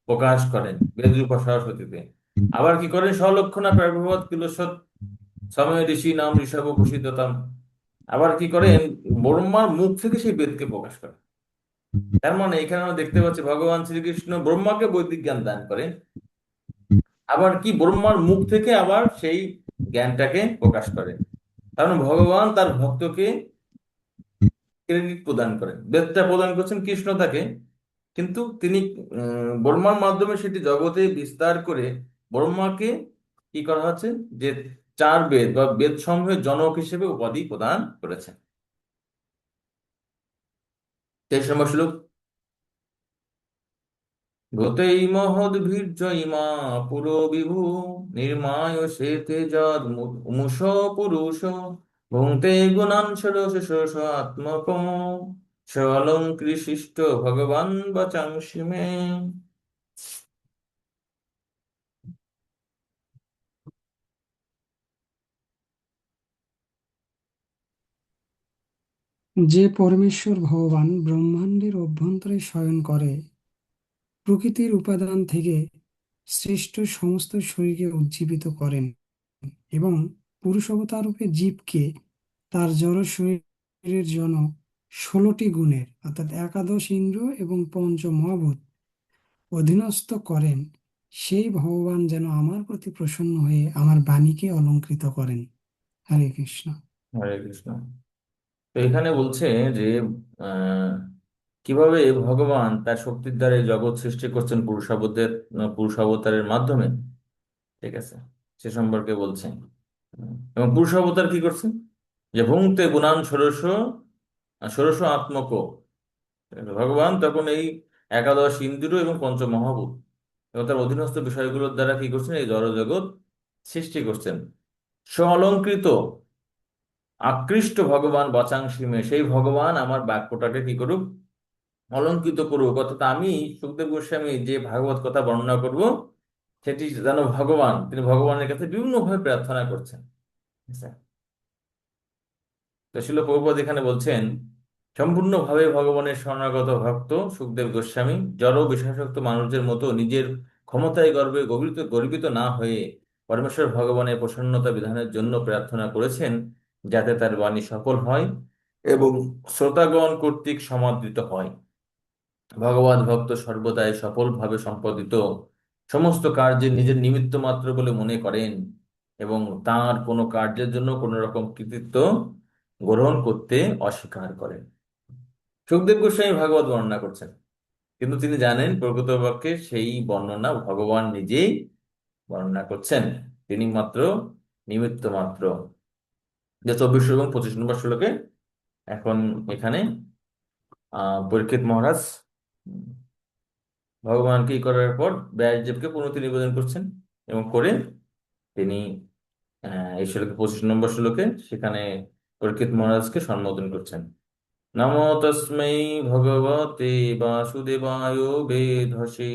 প্রকাশ করেন বেদরূপা সরস্বতীতে। আবার কি করেন? সলক্ষণা প্রাগভবৎ কিলসৎ সময় ঋষি নাম ঋষভ ভূষিততাম, আবার কি করেন? ব্রহ্মার মুখ থেকে সেই বেদকে প্রকাশ করেন। তার মানে এখানে আমরা দেখতে পাচ্ছি ভগবান শ্রীকৃষ্ণ ব্রহ্মাকে বৈদিক জ্ঞান দান করেন, আবার কি ব্রহ্মার মুখ থেকে আবার সেই জ্ঞানটাকে প্রকাশ করেন। কারণ ভগবান তার ভক্তকে ক্রেডিট প্রদান করেন, বেদটা প্রদান করছেন কৃষ্ণ তাকে, কিন্তু তিনি ব্রহ্মার মাধ্যমে সেটি জগতে বিস্তার করে ব্রহ্মাকে কি করা হচ্ছে? যে চার বেদ বা বেদ সমূহের জনক হিসেবে উপাধি প্রদান করেছেন। 23 নম্বর শ্লোক। গতৈ মহদ্বীর্য ইমা পুরো বিভু নির্মায় শেতে যদ মুষ পুরুষ ভুঙ্ক্তে গুণান ষোড়শ আত্মকম স্বলঙ্কৃশিষ্ট ভগবান বাচাংসি মে। যে পরমেশ্বর ভগবান ব্রহ্মাণ্ডের অভ্যন্তরে শয়ন করে, প্রকৃতির উপাদান থেকে সৃষ্ট সমস্ত শরীরকে উজ্জীবিত করেন এবং পুরুষ অবতাররূপে জীবকে তার জড় শরীরের জনক 16টি গুণের অর্থাৎ একাদশ ইন্দ্র এবং পঞ্চ মহাভূত অধীনস্থ করেন, সেই ভগবান যেন আমার প্রতি প্রসন্ন হয়ে আমার বাণীকে অলংকৃত করেন। হরে কৃষ্ণ। হরে কৃষ্ণ। তো এখানে বলছে যে আহ কিভাবে ভগবান তার শক্তির দ্বারা এই জগৎ সৃষ্টি করছেন পুরুষ অবতারের মাধ্যমে। ঠিক আছে, সে সম্পর্কে বলছেন। এবং পুরুষ অবতার কি করছেন? যে ভুংতে গুণান ষোড়শ ষোড়শ আত্মক। ভগবান তখন এই একাদশ ইন্দ্রিয় এবং পঞ্চ মহাভূত এবং তার অধীনস্থ বিষয়গুলোর দ্বারা কি করছেন? এই জড় জগৎ সৃষ্টি করছেন। স্ব অলঙ্কৃত আকৃষ্ট ভগবান বচাংসিমে, সেই ভগবান আমার বাক্যটাকে কি করুক? অলঙ্কৃত করুক। অর্থাৎ আমি সুখদেব গোস্বামী যে ভাগবত কথা বর্ণনা করব, সেটি যেন তিনি ভগবানের কাছে বিভিন্ন ভাবে প্রার্থনা করছেন। আচ্ছা। তো শিল প্রভুপাদ এখানে বলছেন, সম্পূর্ণভাবে ভগবানের শরণাগত ভক্ত সুখদেব গোস্বামী জড় বিষয়াসক্ত মানুষদের মতো নিজের ক্ষমতায় গর্বে গর্বিত না হয়ে পরমেশ্বর ভগবানের প্রসন্নতা বিধানের জন্য প্রার্থনা করেছেন, যাতে তার বাণী সফল হয় এবং শ্রোতাগণ কর্তৃক সমাদৃত হয়। ভগবত ভক্ত সর্বদাই সফলভাবে সম্পাদিত সমস্ত কার্যে নিজের নিমিত্ত মাত্র বলে মনে করেন এবং তার কোনো কার্যের জন্য কোনো রকম কৃতিত্ব গ্রহণ করতে অস্বীকার করেন। সুখদেব গোস্বামী ভাগবত বর্ণনা করছেন, কিন্তু তিনি জানেন প্রকৃতপক্ষে সেই বর্ণনা ভগবান নিজেই বর্ণনা করছেন, তিনি মাত্র নিমিত্ত মাত্র। যে 24 এবং 25 নম্বর শ্লোকে এখন এখানে পরীক্ষিত মহারাজ ভগবান কি করার পর ব্যাসদেবকে প্রণতি নিবেদন করছেন এবং করে তিনি এই শ্লোকে 25 নম্বর শ্লোকে সেখানে পরীক্ষিত মহারাজকে সম্বোধন করছেন। নমো তস্मै ভগবতে বাসুদেবায় বেধসে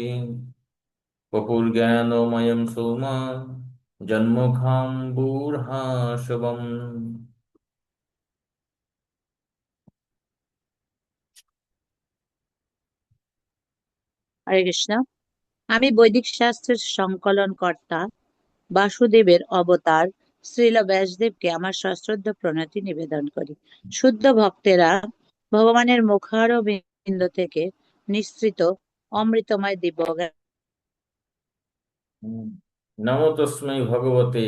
বপুর্জ্ঞানময়ং সোমা জন্মখাম্বুর্হাসবম। হরে কৃষ্ণ। আমি বৈদিক শাস্ত্রের সংকলন কর্তা বাসুদেবের অবতার শ্রীল ব্যাসদেবকে আমার সশ্রদ্ধ প্রণতি নিবেদন করি। শুদ্ধ ভক্তেরা ভগবানের মুখারবিন্দ থেকে নিঃসৃত অমৃতময় দিব্য নমো তস্मै ভগবতে,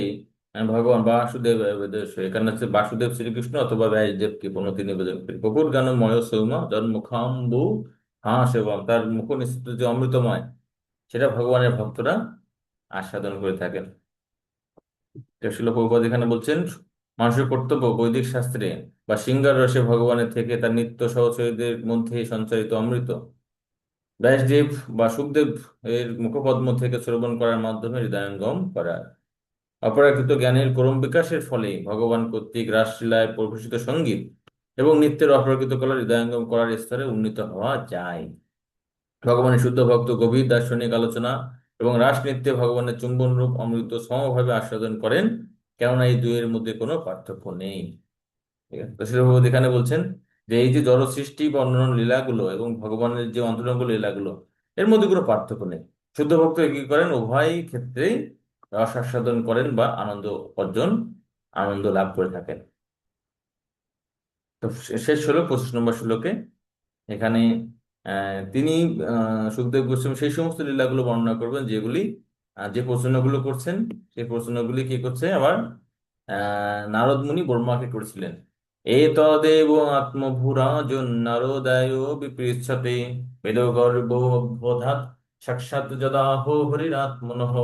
ভগবান বাসুদেব বেদেশ। এখানে হচ্ছে বাসুদেব শ্রীকৃষ্ণ অথবা ব্যাসদেবকে প্রণতি নিবেদন করি। বপুর জ্ঞানময় সৌমা জন্মখাম্বু হাস, এবং তার মুখ নিঃসৃত যে অমৃতময়, সেটা ভগবানের ভক্তরা আস্বাদন করে থাকেন। শিল প্রভুপাদ এখানে বলছেন, মানুষের কর্তব্য বৈদিক শাস্ত্রে বা সিঙ্গার রসে ভগবানের থেকে তার নিত্য সহচরীদের মধ্যে সঞ্চারিত অমৃত ব্যাসদেব বা সুখদেব এর মুখপদ্ম থেকে শ্রবণ করার মাধ্যমে হৃদয়ঙ্গম করা। অপরাকৃত জ্ঞানের ক্রম বিকাশের ফলে ভগবান কর্তৃক রাসলীলায় প্রবেশিত সঙ্গীত এবং নিত্যের অপরাকৃত কলার হৃদয়ঙ্গম করার স্তরে উন্নীত হওয়া যায়। ভগবানের শুদ্ধ ভক্ত গভীর দার্শনিক আলোচনা এবং রাস নৃত্যে ভগবানের চুম্বন রূপ অমৃত সমভাবে আস্বাদন করেন, কেননা এই দুইয়ের মধ্যে কোনো পার্থক্য নেই। ঠিক আছে, তো শ্রীল ভগবত এখানে বলছেন যে এই যে জড় সৃষ্টি বা অন্যান্য লীলাগুলো এবং ভগবানের যে অন্তরঙ্গ লীলাগুলো, এর মধ্যে কোনো পার্থক্য নেই। শুদ্ধ ভক্ত কি করেন? উভয় ক্ষেত্রেই রস আস্বাদন করেন বা আনন্দ লাভ করে থাকেন। তো শেষ হলো 25 নম্বর শ্লোকে। এখানে তিনি সুখদেব গোস্বামী সেই সমস্ত লীলাগুলো বর্ণনা করবেন যেগুলি যে প্রশ্নগুলো করছেন, সেই প্রশ্নগুলি কি করছে আবার নারদ মুনি ব্রহ্মাকে করেছিলেন। এতদেব আত্মভূরাজন নারদায় বিপৃচ্ছতে বেদ গর্ভবোধাৎ সাক্ষাৎ যদাহ হরিরাত্মনঃ।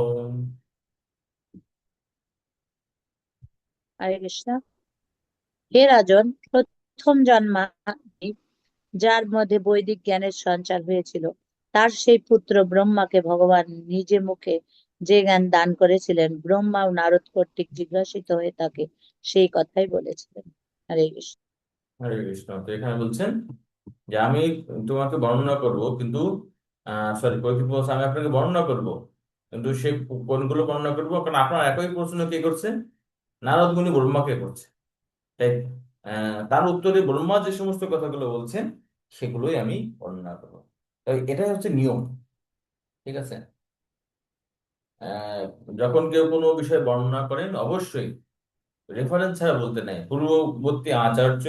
হরে কৃষ্ণ। হে রাজন, প্রথম জন্মাদি যার মধ্যে বৈদিক জ্ঞানের সঞ্চার হয়েছিল, তার সেই পুত্র ব্রহ্মাকে ভগবান নিজে মুখে যে জ্ঞান দান করেছিলেন, ব্রহ্মা ও নারদ কর্তৃক জিজ্ঞাসিত হয়ে তাকে সেই কথাই বলেছিলেন। হরে কৃষ্ণ। হরে কৃষ্ণ। তো এখানে বলছেন যে আমি তোমাকে বর্ণনা করব, কিন্তু সরি, পরীক্ষিত বলছে আমি আপনাকে বর্ণনা করব, কিন্তু সে কোনগুলো বর্ণনা করবো? কারণ আপনার একই প্রশ্ন কে করছে? নারদ মুনি ব্রহ্মাকে করছে। তাই তার উত্তরে ব্রহ্মা যে সমস্ত কথাগুলো বলছেন সেগুলোই আমি বর্ণনা করবো। তো এটাই হচ্ছে নিয়ম। ঠিক আছে। আহ, যখন কেউ কোনো বিষয় বর্ণনা করেন অবশ্যই রেফারেন্স ছাড়া বলতে নেই, পূর্ববর্তী আচার্য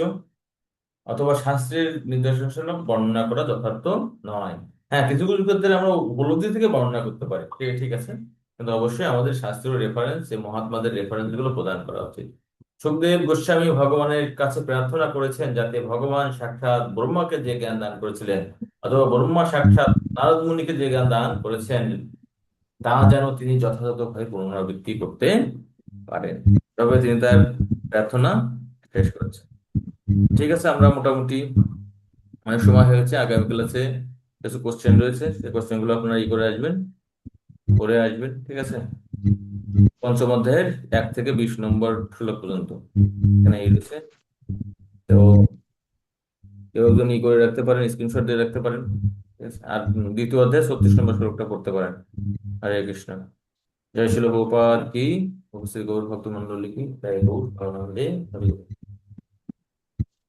অথবা শাস্ত্রের নির্দেশনা বর্ণনা করা যথার্থ নয়। হ্যাঁ, কিছু কিছু ক্ষেত্রে আমরা উপলব্ধি থেকে বর্ণনা করতে পারি, ঠিক ঠিক আছে, কিন্তু অবশ্যই আমাদের শাস্ত্রীয় রেফারেন্স এই মহাত্মাদের রেফারেন্স গুলো প্রদান করা উচিত। সুখদেব গোস্বামী ভগবানের কাছে প্রার্থনা করেছেন যাতে ভগবান সাক্ষাৎ ব্রহ্মাকে যে জ্ঞান দান করেছিলেন অথবা ব্রহ্মা সাক্ষাৎ নারদ মুনিকে যে জ্ঞান দান করেছেন তা যেন তিনি যথাযথভাবে পুনরাবৃত্তি করতে পারেন। তবে তিনি তার প্রার্থনা শেষ করেছেন। ঠিক আছে, আমরা মোটামুটি অনেক সময় হয়েছে। আগামী ক্লাসে কিছু কোশ্চেন রয়েছে, সেই কোশ্চেন গুলো আপনারা করে আসবেন, করে আসবেন। ঠিক আছে, পঞ্চম অধ্যায়ের 1 থেকে 20 নম্বর শ্লোক পর্যন্ত এখানে এই রয়েছে। তো কেউ একজন করে রাখতে পারেন, স্ক্রিনশট দিয়ে রাখতে পারেন। ঠিক আছে, আর দ্বিতীয় অধ্যায় 36 নম্বর শ্লোকটা পড়তে পারেন। হরে কৃষ্ণ। জয় শিল প্রভুপাদ কি, উপস্থিত গৌর ভক্ত মন্ডলী কি, জয় গৌর, হরে হরে।